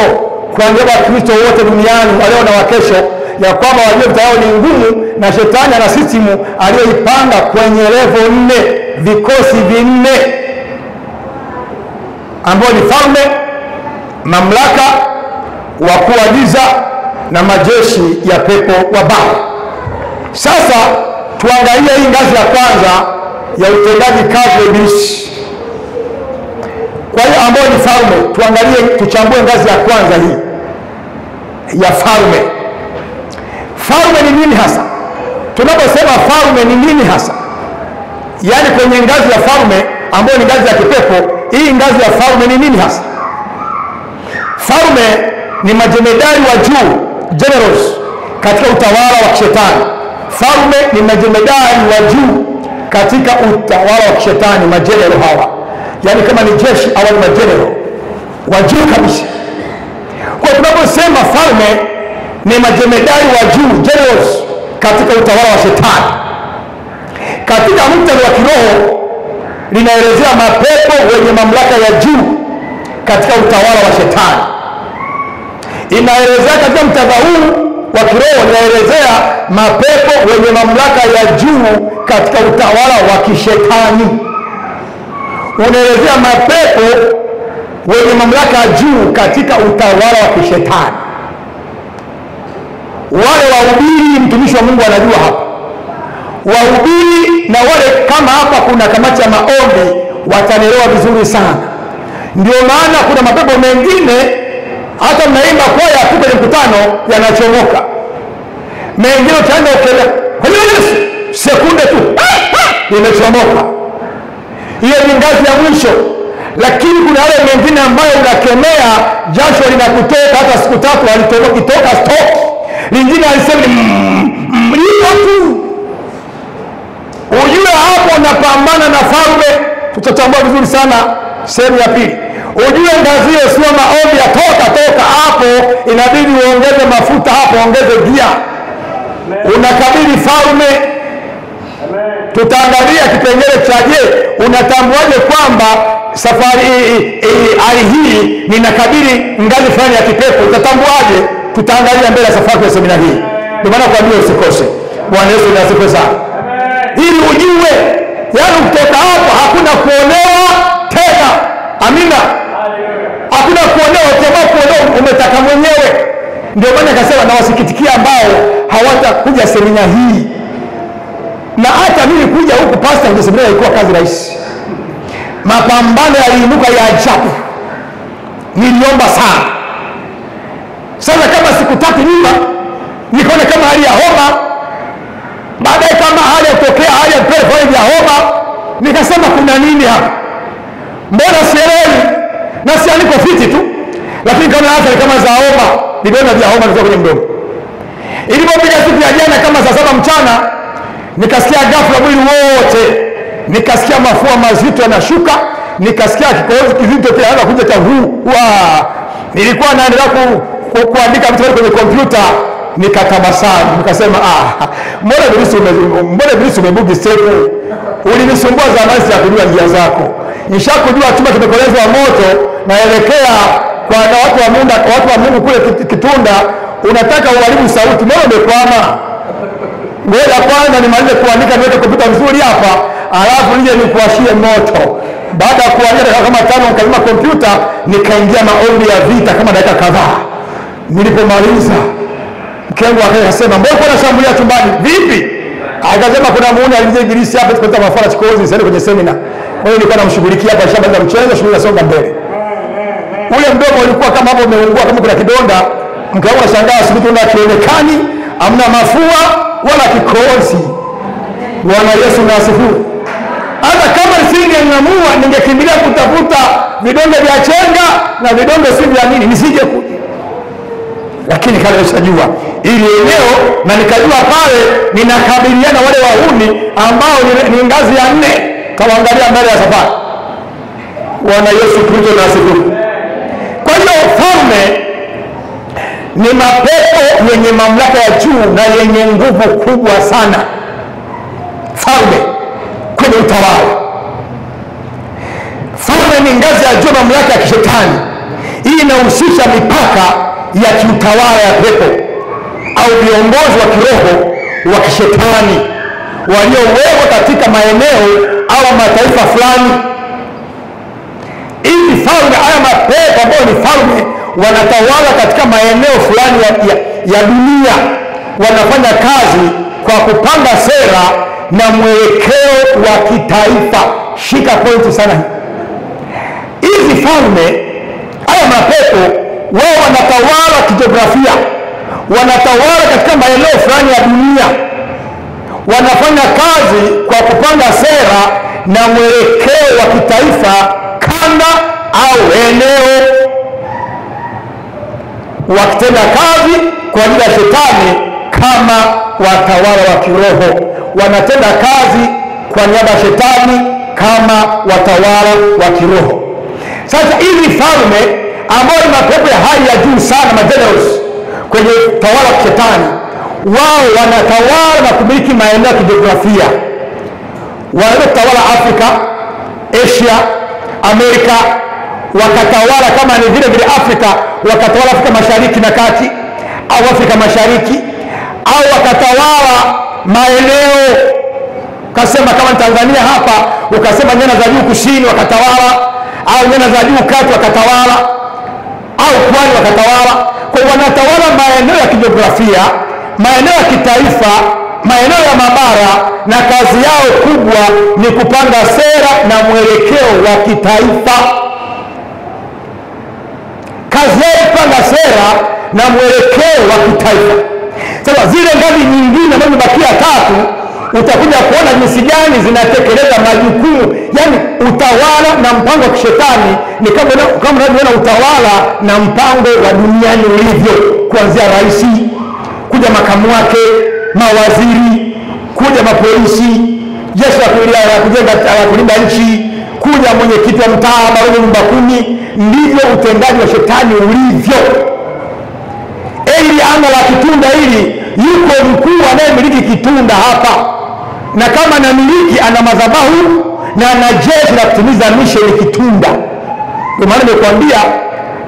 kuambia Wakristo wote duniani wa leo na wa kesho, ya kwamba wajue vita yao ni ngumu, na shetani ana sistimu aliyoipanga kwenye level 4, vikosi vinne, ambao ni falme, mamlaka, wakuu wa giza na majeshi ya pepo wabaya. Sasa tuangalie hii ngazi ya kwanza ya utendaji kazi wa Ibilisi. Kwa hiyo ambao ni falme, tuangalie, tuchambue ngazi ya kwanza hii ya falme. Falme ni nini hasa? Tunaposema falme ni nini hasa? Yaani kwenye ngazi ya falme ambayo ni ngazi ya kipepo, hii ngazi ya falme ni nini hasa? Falme ni majemedari wa juu, generals, katika utawala wa kishetani. Falme ni majemedari wa juu katika utawala wa kishetani, majenerali hawa. Yaani kama ni jeshi, hawa ni majenerali wa juu kabisa. Kwa tunaposema falme ni majemedari wa juu, generals, katika utawala wa shetani. Katika muktadha wa kiroho linaelezea mapepo wenye mamlaka ya juu katika utawala wa shetani. Inaelezea katika muktadha huu wa kiroho, linaelezea mapepo wenye mamlaka ya juu katika utawala wa kishetani. Unaelezea mapepo wenye mamlaka ya juu katika utawala wa kishetani. Wale wahubiri, mtumishi wa Mungu anajua hapa, wahubiri na wale kama hapa kuna kamati ya maombi watanielewa vizuri sana. Ndio maana kuna mapepo mengine hata mnaimba kwaya tu kwenye mkutano yanachomoka. Mengine utaenda ukele kwa Yesu sekunde tu imechomoka. Hiyo ni ngazi ya mwisho. Lakini kuna wale mengine ambayo unakemea, jasho linakutoka hata siku 3 alitoka stock. Lingine alisema mlio tu. Ujue hapo unapambana na falme. Tutachambua vizuri sana sehemu ya pili. Ujue ngazi hiyo sio maombi ya toka hapo, inabidi uongeze mafuta hapo, ongeze gia. Unakabili falme. Tutaangalia kipengele cha je, unatambuaje kwamba safari hali hii ninakabili ngazi fulani ya kipepo? Utatambuaje? Tutaangalia mbele ya safari ya semina hii. Ndio maana kuambia usikose. Bwana Yesu asifiwe sana. Ili ujue, yaani kutoka hapo hakuna kuonewa tena. Amina. Hakuna kuonewa, kama kuonewa umetaka mwenyewe. Ndio maana akasema na wasikitikia ambao hawatakuja semina hii. Na hata mimi kuja huku pastor ndio semina ilikuwa kazi rahisi. Mapambano yaliinuka ya ajabu. Niliomba sana. Sasa kama siku 3 nyuma nikaona kama hali ya homa, baadaye kama hali ya kutokea hali ya pepo ya homa, nikasema kuna nini hapa? Mbona sielewi? Na si aliko fiti tu, lakini kama athari kama za homa, vidonda vya homa kutoka kwenye mdomo. Ilipofika siku ya jana kama saa 7 mchana, nikasikia ghafla mwili wote, nikasikia mafua mazito yanashuka, nikasikia kikohozi kizito kinaanza kuja cha huu. Nilikuwa naendelea kuandika vitu kwenye kompyuta, nikatabasamu, nikasema mbona Ibilisi umebugi step? Ulinisumbua zamani ya kujua njia zako. Nishakujua chuma kimekolezwa moto, naelekea kwa watu wa Mungu kule Kitunda, unataka uharibu sauti, mbona umekwama? Ngoja kwanza nimalize kuandika niweke kompyuta nzuri hapa, alafu nije nikuashie moto. Baada ya kuandika kama 5 nikazima kompyuta, nikaingia maombi ya vita kama dakika kadhaa. Nilipomaliza mke wangu akasema, "Mbona unashambulia chumbani? Vipi?" Akasema kuna muone alije Ibilisi hapa tukapata mafara chikozi sasa kwenye semina. Kwa hiyo nilikuwa namshughulikia hapa shamba za mchezo, shughuli nasonga mbele. Ule mdomo ulikuwa kama hapo umeungua kama kuna kidonda. Mke wangu anashangaa asubuhi tuna kionekani, hamna mafua wala kikozi. Bwana Yesu na asifiwe. Hata kama nisingeng'amua ningekimbilia kutafuta vidonge vya chenga na vidonge si vya nini nisije kuja. lakini kanishajua ili eneo, na nikajua pale ninakabiliana wale wahuni ambao ni ngazi ya 4. Kawaangalia mbele ya safari. Bwana Yesu Kristo na asifiwe. Kwa hiyo falme ni mapepo yenye mamlaka ya juu na yenye nguvu kubwa sana. Falme kwenye utawala. Falme ni ngazi ya juu, mamlaka ya kishetani. Hii inahusisha mipaka ya kiutawala ya pepo au viongozi wa kiroho wa kishetani waliowekwa katika maeneo au mataifa fulani. Hizi falme, haya mapepo ambayo ni falme, wanatawala katika maeneo fulani ya dunia. Wanafanya kazi kwa kupanga sera na mwelekeo wa kitaifa. Shika pointi sana hii. Hizi falme, haya mapepo, wao wanatawala kijiografia, wanatawala katika maeneo fulani ya dunia. Wanafanya kazi kwa kupanga sera na mwelekeo wa kitaifa, kanda au eneo, wakitenda kazi kwa ajili ya shetani kama watawala wa kiroho. Wanatenda kazi kwa niaba ya shetani kama watawala wa kiroho. Sasa hizi falme ambao ni mapepo ya hali ya juu sana, majenerals kwenye utawala wa shetani, wao wanatawala na kumiliki maeneo ya kijiografia. Wanaweza kutawala Afrika, Asia, Amerika, wakatawala kama ni vile vile Afrika, wakatawala Afrika Mashariki na Kati au Afrika Mashariki, au wakatawala maeneo, kasema kama Tanzania hapa, ukasema nyanda za juu kusini wakatawala, au nyanda za juu kati wakatawala, au pwani wakatawala. Kwa wanatawala maeneo ya kijiografia, maeneo ya kitaifa, maeneo ya mabara, na kazi yao kubwa ni kupanga sera na mwelekeo wa kitaifa. Kazi yao kupanga sera na mwelekeo wa kitaifa. Sasa zile ngazi nyingine ambazo bakia 3, utakuja kuona jinsi gani zinatekeleza majukumu. Yani utawala na mpango wa kishetani ni kama unavyoona utawala na mpango wa duniani ulivyo, kuanzia rais, kuja makamu wake, mawaziri, kuja mapolisi, jeshi la kulinda nchi, kuja mwenyekiti wa mtaa, balozi nyumba 10. Ndivyo utendaji wa shetani ulivyo. Ili anga la kitunda hili, yuko mkuu anayemiliki kitunda hapa, na kama anamiliki ana madhabahu na ana jeshi la kutimiza misheni kitunda. Ndio maana nimekuambia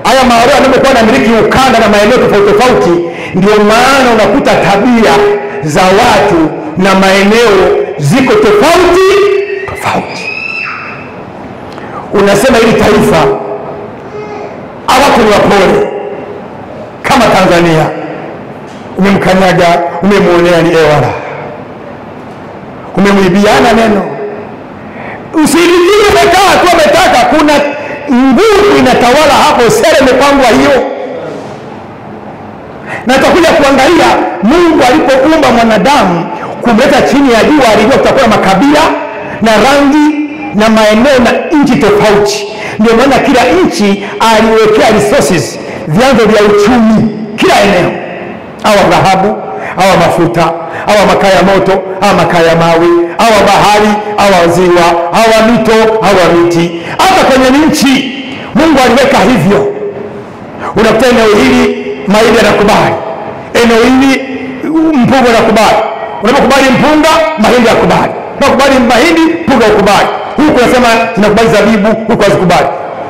haya maeneo yanapokuwa yanamiliki ukanda na maeneo tofauti tofauti, ndio maana unakuta tabia za watu na maeneo ziko tofauti tofauti. Unasema hili taifa watu ni wapole kama Tanzania, umemkanyaga, umemuonea ni ewala, umemwibiana neno. Usilijie umekaa tu umetaka, kuna nguvu inatawala hapo, sera imepangwa hiyo. Na tutakuja kuangalia Mungu alipoumba mwanadamu kumleta chini ya jua, alijua kutakuwa makabila na rangi na maeneo na nchi tofauti. Ndio maana kila nchi aliwekea resources, vyanzo vya uchumi kila eneo, au dhahabu, au mafuta, au makaa ya moto, au makaa ya mawe, au bahari, au ziwa, au mito, au miti. Hata kwenye nchi Mungu aliweka hivyo. Unakuta eneo hili mahindi yanakubali, eneo hili mpunga unakubali. Unapokubali mpunga, mahindi yakubali. Unapokubali mahindi, mpunga ukubali. Huku nasema tunakubali zabibu, huku hazikubali.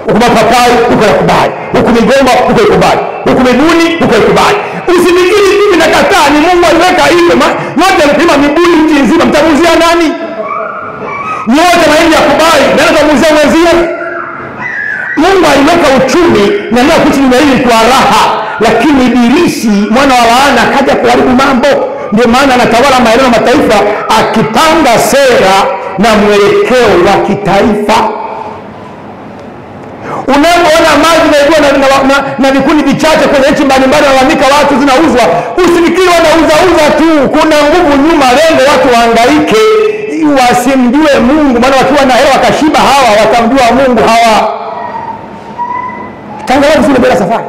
Ukubali papai, huku nakubali. Huku migomba, huku ikubali. Huku mibuni, huku ikubali. Usifikiri mimi nakataa, ni Mungu aliweka hivyo. Yote alipima mibuni nchi nzima, mtamuzia nani? Yote mahindi yakubali, nani atamuzia mwenzie? Mungu aliweka uchumi na leo kitu ni hili kwa raha, lakini ibilisi mwana wa laana akaja kuharibu mambo. Ndio maana anatawala maeneo ya mataifa akipanga sera na mwelekeo wa kitaifa. Unapoona maji na vikundi vichache kwenye nchi mbalimbali wanalamika watu zinauzwa, usifikiri wanauza tu. Kuna nguvu nyuma, lengo watu wahangaike wasimjue Mungu, maana wakiwa na hela wakashiba hawa watamjua Mungu hawa. Tangalau vizuri bila safari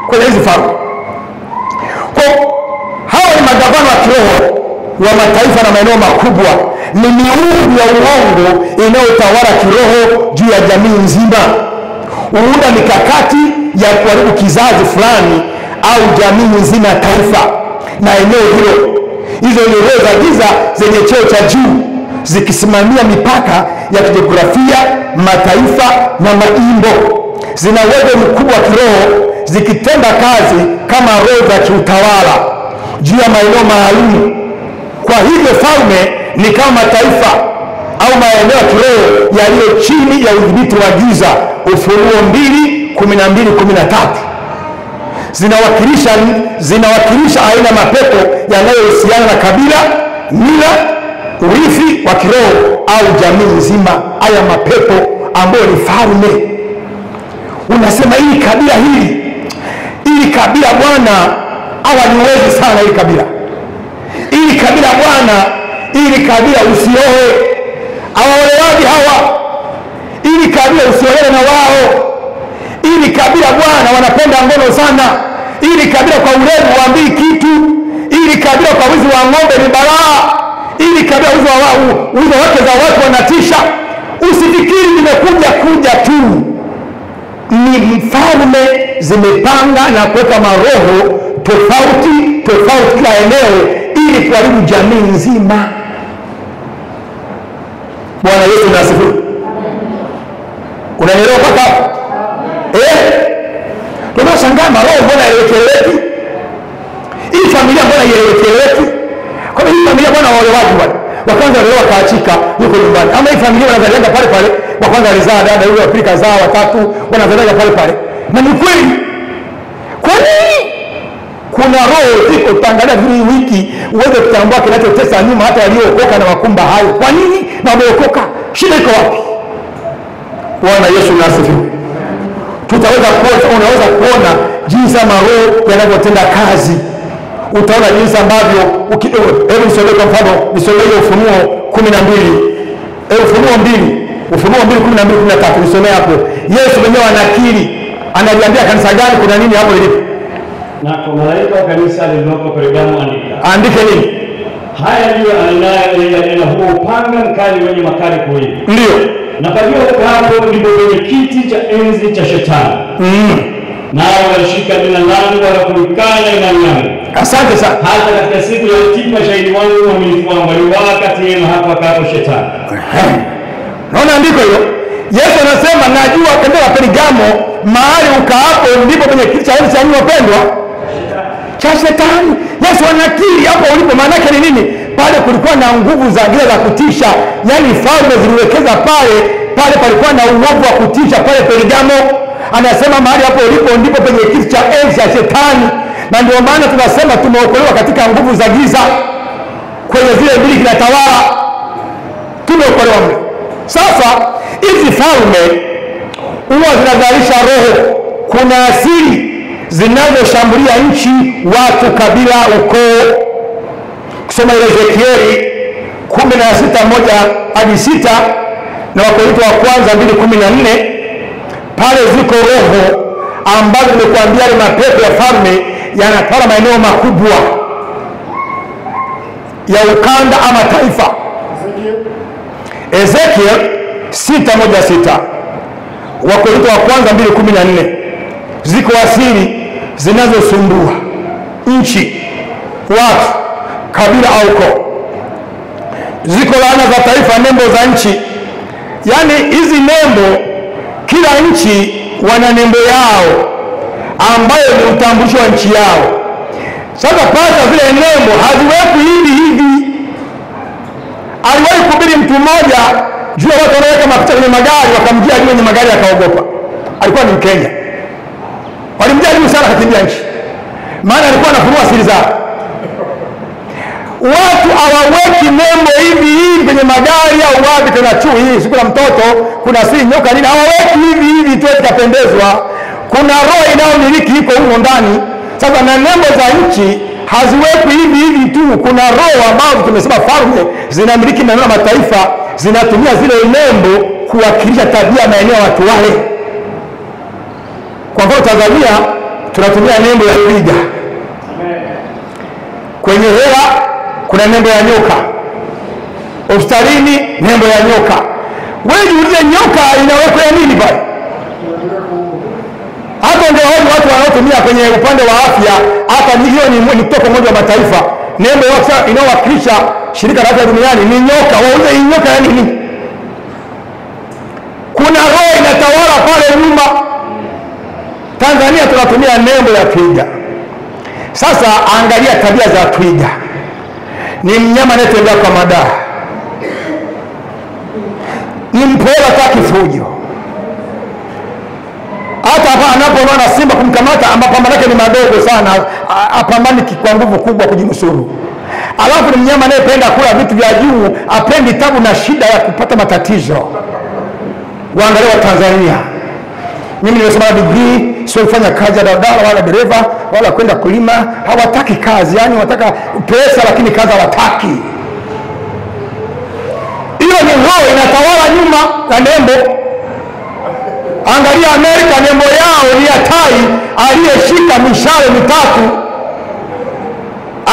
kwenye hizi faru. magavana wa kiroho wa mataifa na maeneo makubwa ni miungu ya uongo inayotawala kiroho juu ya jamii nzima. Huunda mikakati ya kuharibu kizazi fulani au jamii nzima ya taifa na eneo hilo. Hizo ni roho za giza zenye cheo cha juu zikisimamia mipaka ya kijiografia, mataifa na maimbo. Zina uwezo mkubwa wa kiroho zikitenda kazi kama roho za kiutawala juu ya maeneo maalum. Kwa hivyo falme ni kama mataifa au maeneo ya kiroho yaliyo chini ya udhibiti wa giza. Ufunuo 2:12-13. Zinawakilisha aina mapepo yanayohusiana na kabila, mila, urithi wa kiroho au jamii nzima. Haya mapepo ambayo ni falme. Unasema hili kabila bwana hawaniwezi sana hili kabila. Hili kabila bwana, hili kabila usioe. Hawaolewaji hawa. Hili kabila usioelewe na wao. Hili kabila bwana wanapenda ngono sana. Hili kabila kwa ulevi waambii kitu. Hili kabila kwa wizi wa ng'ombe ni balaa. Hili kabila wizi wa wake za watu wanatisha. Usifikiri nimekuja tu. Ni mfalme zimepanga na kuweka maroho tofauti kila eneo ili kuharibu jamii nzima. Bwana Yesu nasifiwe. Unanielewa mpaka hapo? Tunashangaa maroho mbona yeleweki? Hii familia mbona yeleweki? Kwa nini hii familia mbona wale watu bwana? Wa kwanza leo kaachika yuko nyumbani. Ama hii familia wanazaliana pale. Wa kwanza alizaa dada yule, wa pili kazaa watatu, wanazaliana pale. Na ni kweli. Kwa nini? Kuna roho ziko tangalia hii wiki uweze kutambua kinachotesa nyuma hata waliookoka na wakumba hayo. Kwa nini? Na wameokoka. Shida iko wapi? Bwana Yesu nasifiwe. Unaweza kuona jinsi maroho yanavyotenda kazi. Utaona jinsi ambavyo hebu nisomee kwa mfano, nisomee Ufunuo 12. Ufunuo 2:12-13 nisomee hapo. Yesu mwenyewe anakiri, analiambia kanisa gani kuna nini hapo ilipo. Na kwa malaika wa kanisa lililoko Pergamo andika. Andike nini? Haya ndiyo anenaye huo upanga mkali wenye makali kuwili. Ndio. Na pajua hapo ndipo kwenye kiti cha enzi cha Shetani. Nao walishika jina langu wala kulikana imani yangu. Asante sana. Hata katika siku ya hatima shahidi wangu mwaminifu wangu aliwaka kati yenu hapo Shetani. Naona andiko hilo. Yesu anasema najua katika Pergamo mahali ukaapo ndipo kwenye kiti cha enzi cha wapendwa cha Shetani. Yesu anakiri hapo ulipo. Maana yake ni nini? Pale kulikuwa na nguvu za giza za kutisha. Yaani falme ziliwekeza pale palikuwa na uovu wa kutisha pale Pergamo. Anasema mahali hapo ulipo ndipo penye kiti cha enzi cha Shetani. Na ndio maana tunasema tumeokolewa katika nguvu za giza. Kwenye zile mbili kinatawala. Tumeokolewa mle. Sasa hizi falme huwa zinazalisha roho. Kuna asili zinazoshambulia nchi, watu, kabila, ukoo. Kusoma ile Ezekieli 16:1-6 na Wakorintho wa kwanza 2:14, pale ziko roho ambazo nimekuambia ile mapepo ya falme yanatawala maeneo makubwa ya ukanda ama taifa. Ezekiel 6:1-6, Wakorintho wa kwanza 2:14. Ziko asili zinazosumbua nchi, watu, kabila au ukoo. Ziko laana za taifa, nembo za nchi. Yaani hizi nembo, kila nchi wana nembo yao ambayo ni utambulisho wa nchi yao. Sasa pata zile nembo haziwekwi hivi. Aliwahi kuhubiri mtu mmoja juu ya watu wanaweka mafuta kwenye magari, wakamjia juu kwenye magari akaogopa. Alikuwa ni Mkenya. Walimjia juu sana kakimbia nchi. Maana alikuwa anafunua siri zao. Watu hawaweki nembo hivi kwenye magari au wapi, tena chui hii siku la mtoto, kuna siri nyoka nini, hawaweki hivi tu ikapendezwa. Kuna roho inayomiliki iko huko ndani. Sasa na nembo za nchi haziwekwi hivi tu. Kuna roho ambazo tumesema falme zinamiliki maeneo ya mataifa, zinatumia zile nembo kuwakilisha tabia maeneo ya watu wale. Kwa mfano Tanzania tunatumia nembo ya twiga. Kwenye hela kuna nembo ya nyoka, hospitalini nembo ya nyoka. Wewe jiulize, nyoka inawekwa ya nini pale? Hapo ndio watu wanaotumia kwenye upande wa afya. Hata hiyo ni kutoka Umoja wa Mataifa, nembo inayowakilisha shirika la afya duniani ni nyoka. Waulize hii nyoka ya nini? Kuna roho inatawala pale nyuma. Tanzania tunatumia nembo ya twiga. Sasa angalia tabia za twiga. Ni mnyama anayetembea kwa madaha, ni mpole, hataki fujo. Hata hapa anapoona simba kumkamata, mapambano yake ni madogo sana, apambani kwa nguvu kubwa kujinusuru. Alafu ni mnyama anayependa kula vitu vya juu, apendi tabu na shida ya kupata matatizo. Waangalie wa Tanzania. Mimi nimesoma degree, sio kufanya kazi ya daladala wala dereva wala kwenda kulima. Hawataki kazi, yani wanataka pesa lakini kazi hawataki. Hiyo ni roho inatawala nyuma na nembo. Angalia Amerika, nembo yao ni ya tai aliyeshika mishale mitatu.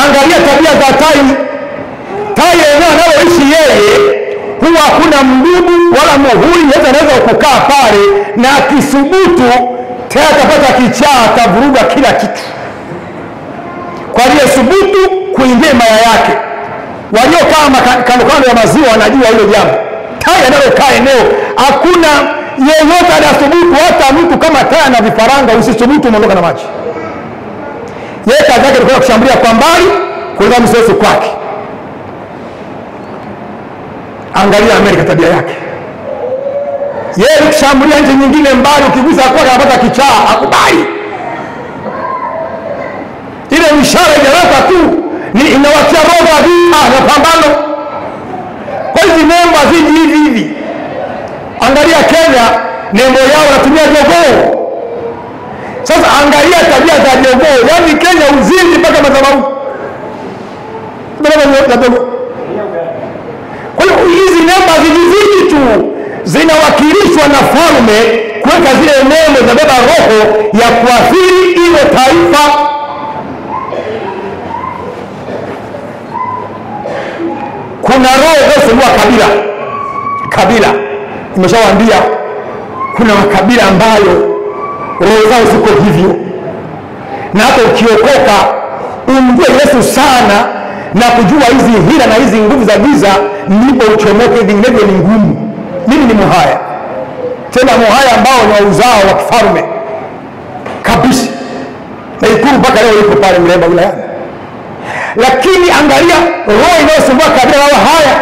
Angalia tabia za tai. Tai eneo analoishi yeye, huwa hakuna mdudu wala muhuri yeyote anaweza kukaa pale, na akisubutu tayari atapata kichaa, atavuruga kila kitu. Kwa hiyo subutu kuingia maya yake. Waliokaa kando kando ya maziwa wanajua hilo jambo. Tai analokaa eneo, hakuna yeyote anasubutu. Hata mtu kama tai na vifaranga, usisubutu, umeondoka na maji. Yeye kazi yake ni kushambulia kwa mbali, kuleta msosi kwake. Angalia Amerika, tabia yake. Yeye ukishambulia nchi nyingine mbali, ukigusa kwake anapata kichaa, akubali. Ile mishale inaweka tu ni inawatia roho vita na pambano. Kwa hiyo nembo ziji hivi. Angalia Kenya, nembo yao wanatumia jogoo. Sasa angalia tabia za jogoo. Yaani Kenya uzinzi mpaka madhabahu. Kwa hiyo hizi nembo zijiziji tu zinawakilishwa na falme kuweka zile nembo za beba roho ya kuathiri ile taifa. Kuna roho zinazosumbua kabila. Nimeshawaambia kuna makabila ambayo roho zao ziko hivyo, na hata ukiokoka umjue Yesu sana na kujua hizi hila na hizi nguvu za giza, ndipo uchomoke. Vinginevyo ni ngumu. Mimi ni Muhaya, tena Muhaya ambao ni wa uzao wa kifalme kabisa, na Ikulu mpaka leo yuko pale Mlemba wilayani. Lakini angalia roho inayosumbua kabila la Wahaya.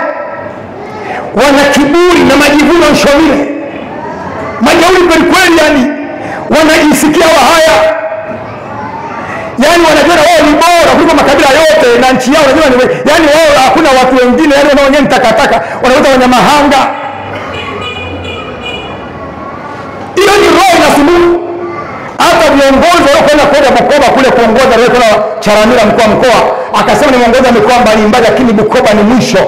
Wana kiburi na majivuno nshomile, majeuri kweli kweli, yani wanajisikia Wahaya, yani wanajiona wao ni bora kuliko makabila yote na nchi yao. Yani wao hakuna watu wengine, yani wao wenyewe takataka, wanaita Wanyamahanga. Hiyo ni roho inasumbua. Hata viongozi wanakwenda Bukoba kule kuongoza, leo kuna Charamila mkoa akasema ni mwongoza mikoa mbalimbali, lakini Bukoba ni mwisho.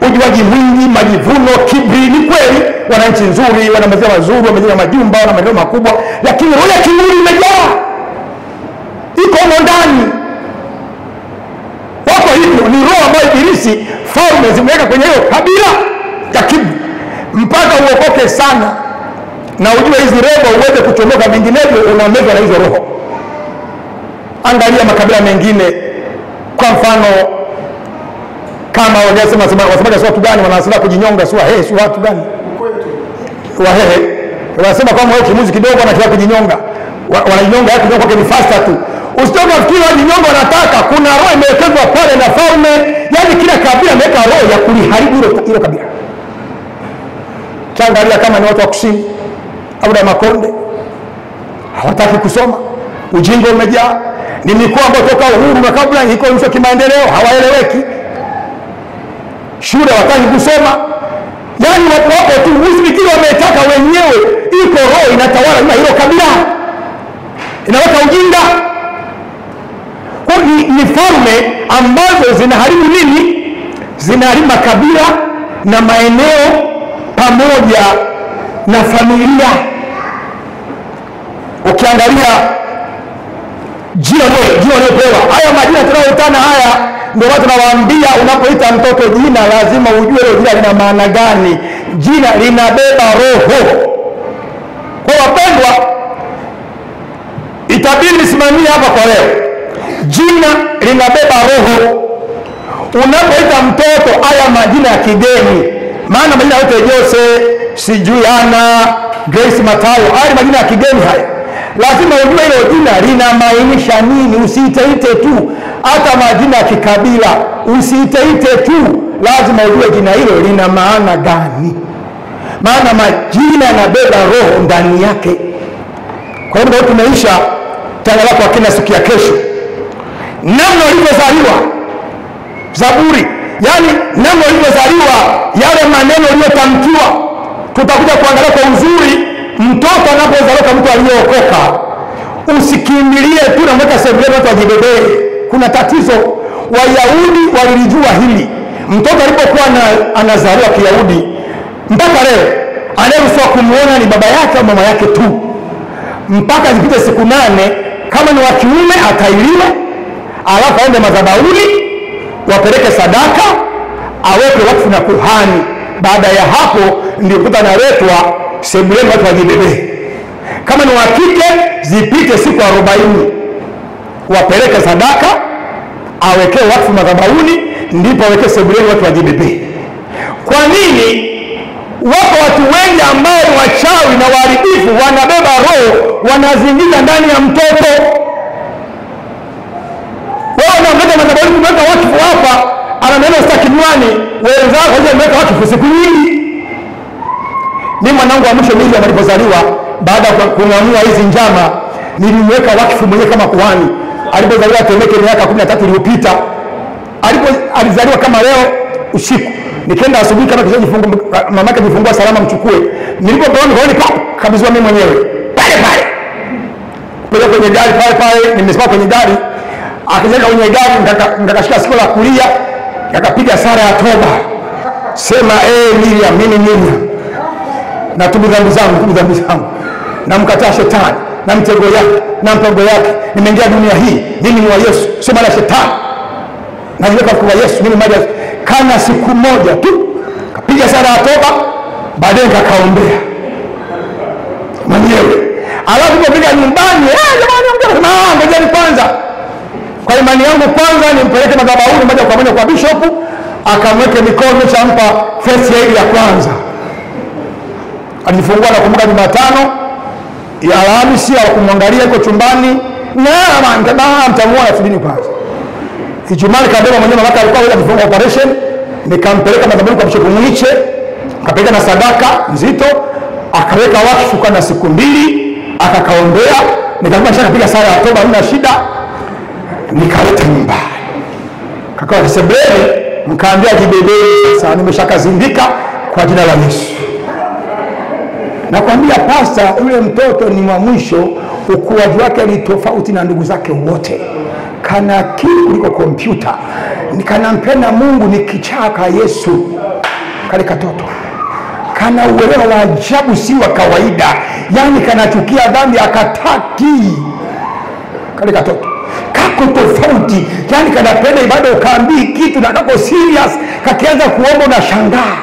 Ujuaji mwingi, majivuno, kibri. Ni kweli wananchi nzuri, wana maziwa mazuri, wamejenga majumba, wana maeneo makubwa, lakini roho ya kiburi imejaa, iko ndani. Wako hivyo, ni roho ambayo Ibilisi falme zimeweka kwenye hiyo kabila ya kiburi, mpaka uokoke sana na ujue hizi roho uweze kuchomoka, vinginevyo unaomezwa na hizo roho. Angalia makabila mengine, kwa mfano kama wasemaga watu gani wanasema kujinyonga, sio watu gani Wahehe wanasema kama wao kimuzi kidogo wanataka kujinyonga, wanajinyonga yake kwa ni faster tu. Usitoke fikiri wajinyonga wanataka, kuna roho imewekezwa pale na falme. Yani kila kabila imeweka roho ya kuliharibu hilo kabila. Kiangalia kama ni watu wa kusini au na Makonde, hawataki kusoma, ujinga umejaa. Ni mikoa ambayo toka uhuru na kabla iko nchi kimaendeleo, hawaeleweki, shule hawataki kusoma. Yani wapo tu usifikiri wametaka wenyewe, iko roho inatawala na hilo kabila, inaweka ujinga. Kwa ni falme ambazo zinaharibu nini? Zinaharibu makabila na maeneo pamoja na familia. Ukiangalia jina uliopewa. Haya majina tunayoitana haya, ndio watu nawaambia, unapoita mtoto jina lazima ujue hilo jina lina maana gani. Jina linabeba roho. Kwa wapendwa, itabidi nisimamie hapa kwa leo. Jina linabeba roho. Unapoita mtoto haya majina ya kigeni, maana majina yote Jose, sijui Ana, Grace, Matayo, haya majina ya kigeni haya, lazima ujue hilo jina linamaanisha nini. Usiiteite tu. Hata majina ya kikabila usiiteite tu, lazima ujue jina hilo lina maana gani, maana majina yanabeba roho ndani yake. Kwa hiyo tumeisha tangaza kwa kina siku ya kesho namna ulivyozaliwa, Zaburi, yani namna ulivyozaliwa, yale maneno uliyotamkiwa. Tutakuja kuangalia kwa uzuri mtoto anapozaliwa, mtu aliyeokoka. Usikimbilie tu na mweka sebuleni watu wajibebee. Kuna tatizo. Wayahudi walilijua hili. Mtoto alipokuwa anazaliwa Kiyahudi, mpaka leo anayeruhusiwa kumuona ni baba yake au mama yake tu, mpaka zipite siku 8. Kama ni wa kiume atailiwe, alafu aende madhabahuni, wapeleke sadaka, aweke wakfu na kuhani. Baada ya hapo ndio kuta analetwa sebuleni watu wajibebee. Kama ni wa kike, zipite siku 40, wapeleke sadaka, aweke wakfu madhabahuni, ndipo aweke sebuleni watu wajibebee. Kwa nini? Wapo watu wengi ambao ni wachawi na waharibifu, wanabeba roho, wanazingiza ndani ya mtoto. Wao wanamleta madhabahuni, kumweka wakfu hapa, ananena stakinwani, wenzao hoja mweka wakfu siku nyingi. Mimi mwanangu wa mwisho mimi alipozaliwa, baada ya kunyamua hizi njama, nilimweka wakfu mwenyewe kama kuhani. Alipozaliwa Temeke miaka 13 iliyopita, alizaliwa kama leo usiku. Nikaenda asubuhi kama kisha mamake jifungua salama mchukue. Nilipoona nikaona kabizwa mimi mwenyewe. Pale. Pale kwenye gari pale nimesimama kwenye gari. Akajenga kwenye gari nikakashika sikio la kulia, akapiga sala ya toba. Sema Miriam. Na tubu dhambi zangu. Na mkataa shetani na mtego yake na mpango yake. Nimeingia dunia hii, mimi ni wa Yesu, sio mala shetani. Na niweka kwa Yesu, mimi mali kana siku moja tu kapiga sala ya toba, baadaye kakaombea mwenyewe. Alafu kupiga nyumbani, jamani ngojeni kwanza. Kwa imani yangu kwanza nimpeleke madhabahuni moja kwa moja kwa bishop, akamweke mikono champa first aid ya kwanza. Alifungua na kumbuka Jumatano ya Alhamisi, kumwangalia yuko chumbani, na mtamuona tudini kwanza. Ijumaa kabla mwenyewe mama alikuwa anataka kufanya operation, nikampeleka madhabahuni kwa Bishop Mwiche, akapeleka na sadaka nzito, akaweka wakfu kwa siku 2, akakaombea, nikamwambia shakapiga sala ya toba, hamna shida, nikaleta nyumbani. Kakawa sebele, mkaambia jibebeni sasa, nimeshakazindika kwa jina la Yesu. Nakwambia pasta, yule mtoto ni wa mwisho, ukuaji wake ni tofauti na ndugu zake wote. Kana akili kuliko kompyuta. Nikanampenda Mungu nikichaka Yesu. Kale katoto kana uelewa wa ajabu, si wa kawaida. Yani kanachukia dhambi, akataki. Kale katoto kako tofauti. Yani kanapenda ibada, ukaambii kitu na kako serious, kakianza kuomba na shangaa.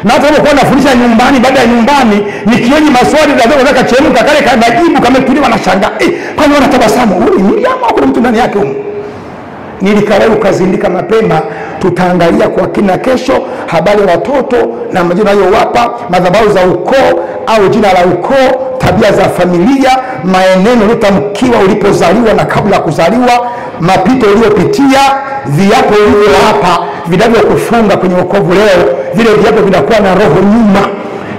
Na hata unapokuwa nafundisha nyumbani, baada ya nyumbani nikionyi maswali lazima unataka chemka, kale kanajibu kametuliwa na shangaa. Kwani wanatabasamu? Huyu ni Miriam au kuna mtu ndani yake huko? Nilikarau kazindika mapema. Tutaangalia kwa kina kesho habari ya watoto na majina yowapa, madhabahu za ukoo au jina la ukoo, tabia za familia, maeneo uliyotamkiwa ulipozaliwa na kabla ya kuzaliwa, mapito uliyopitia, viapo ulivyoapa vinavyokufunga kwenye wokovu leo. Vile viapo vinakuwa na roho nyuma,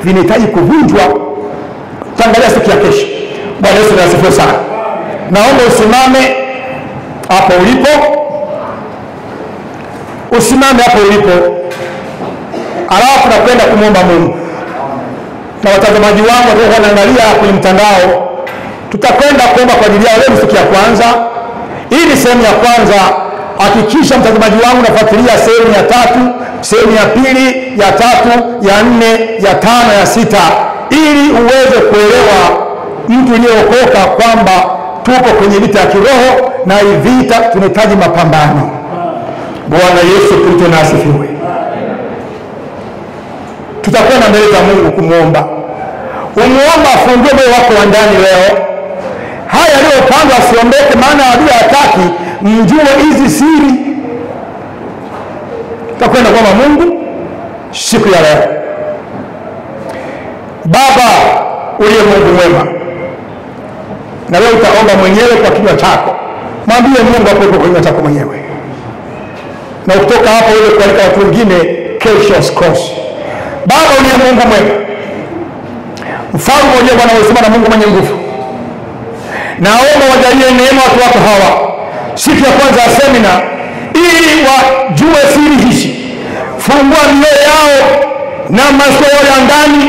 vinahitaji kuvunjwa. Tutaangalia siku ya kesho. Bwana Yesu asifiwe sana. Naomba usimame hapo ulipo. Usimame hapo ulipo. Alafu nakwenda kumwomba Mungu. Na watazamaji wangu ambao wanaangalia kwenye mtandao, tutakwenda kuomba kwa ajili yao leo siku ya kwanza. Hii ni sehemu ya kwanza. Hakikisha mtazamaji wangu nafuatilia sehemu ya 3, sehemu ya 2, ya 3, ya 4, ya 5, ya 6, ili uweze kuelewa mtu aliyeokoka kwamba tuko kwenye vita ya kiroho, na hii vita tunahitaji mapambano. Bwana Yesu Kristo na asifiwe. Tutakuwa na mbele za Mungu kumuomba. Umuomba afungue moyo wako wa ndani leo. Haya aliyopanga asiombeke, maana adui hataki mjue hizi siri. Tutakwenda kwa Mungu siku ya leo. Baba uliye Mungu mwema, na wewe utaomba mwenyewe kwa kinywa chako. Mwambie Mungu hapo kwa kinywa chako mwenyewe. Na kutoka hapo ile kualika watu wengine kesho usikose. Baba uliye Mungu mwema, mfalme uliye Bwana wewe na Mungu mwenye nguvu, naomba wajalie neema watu wako hawa siku ya kwanza ya semina, ili wajue siri hizi. Fungua mioyo yao na masikio yao ya ndani,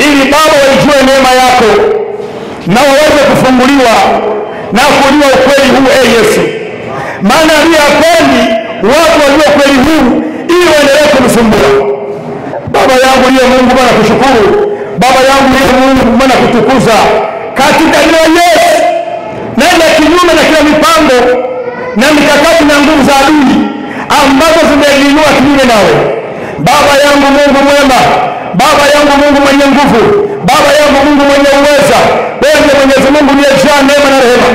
ili Baba waijue neema yako na waweze kufunguliwa na kujua ukweli huu. Yesu, maana aliyapendi watu walio kweli huu ili waendelee kumsumbua. Baba yangu ndiye Mungu, Bwana kushukuru. Baba yangu ndiye Mungu, Bwana kutukuza. Katika jina la Yesu, nenda kinyume na kila mipango na mikakati na nguvu za adui ambazo zimeinuliwa kinyume nawe. Baba yangu Mungu mwema, Baba yangu Mungu mwenye nguvu, Baba yangu Mungu mwenye uweza, wewe ndiye Mwenyezi Mungu uliyejaa neema na rehema.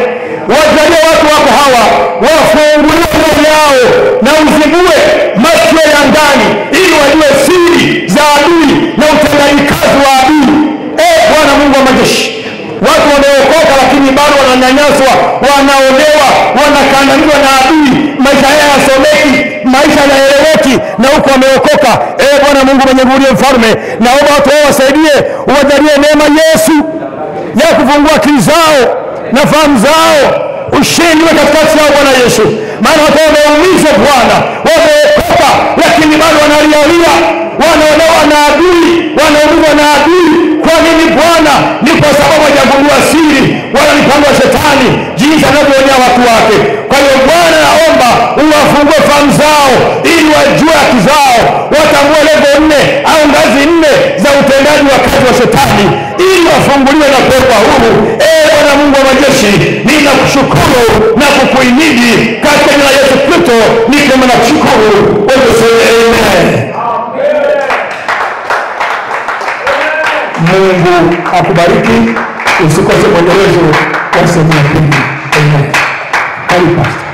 Wajalie watu wako hawa wafungulie mioyo yao na uzigue masikio ya ndani, ili wajue siri za adui na utendaji kazi wa adui. Bwana Mungu wa majeshi, watu wameokoka lakini bado wananyanyaswa, wanaonewa, wanakandamizwa na adui. Maisha haya yasomeki, maisha yanaeleweki, na huko wameokoka. Bwana Mungu mwenye nguvu, mfalme, naomba watu wao wasaidie, uwajalie neema Yesu ya kufungua akili zao na fahamu zao, ushindi wa katikati yao Bwana Yesu. Maana watu wameumizwa Bwana, wameokoka lakini bado wanalialia, wanaonewa na adui, wanaumizwa na adui. Kwa nini Bwana? Ni kwa sababu hajagundua siri wala mipango ya shetani jinsi anavyoonea watu wake. Kwa hiyo Bwana, naomba uwafungue fahamu zao ili wajue haki zao, watambue level 4 au ngazi 4 za utendaji wa kazi wa shetani, ili wafunguliwe na kuwekwa huru. Bwana Mungu wa majeshi, ninakushukuru na kukuhimidi katika jina la Yesu Kristo, nikisema na kushukuru. Wewe sema amen. Mungu akubariki. Usikose mwendelezo wa semina hii. Amen. Karibu pastor.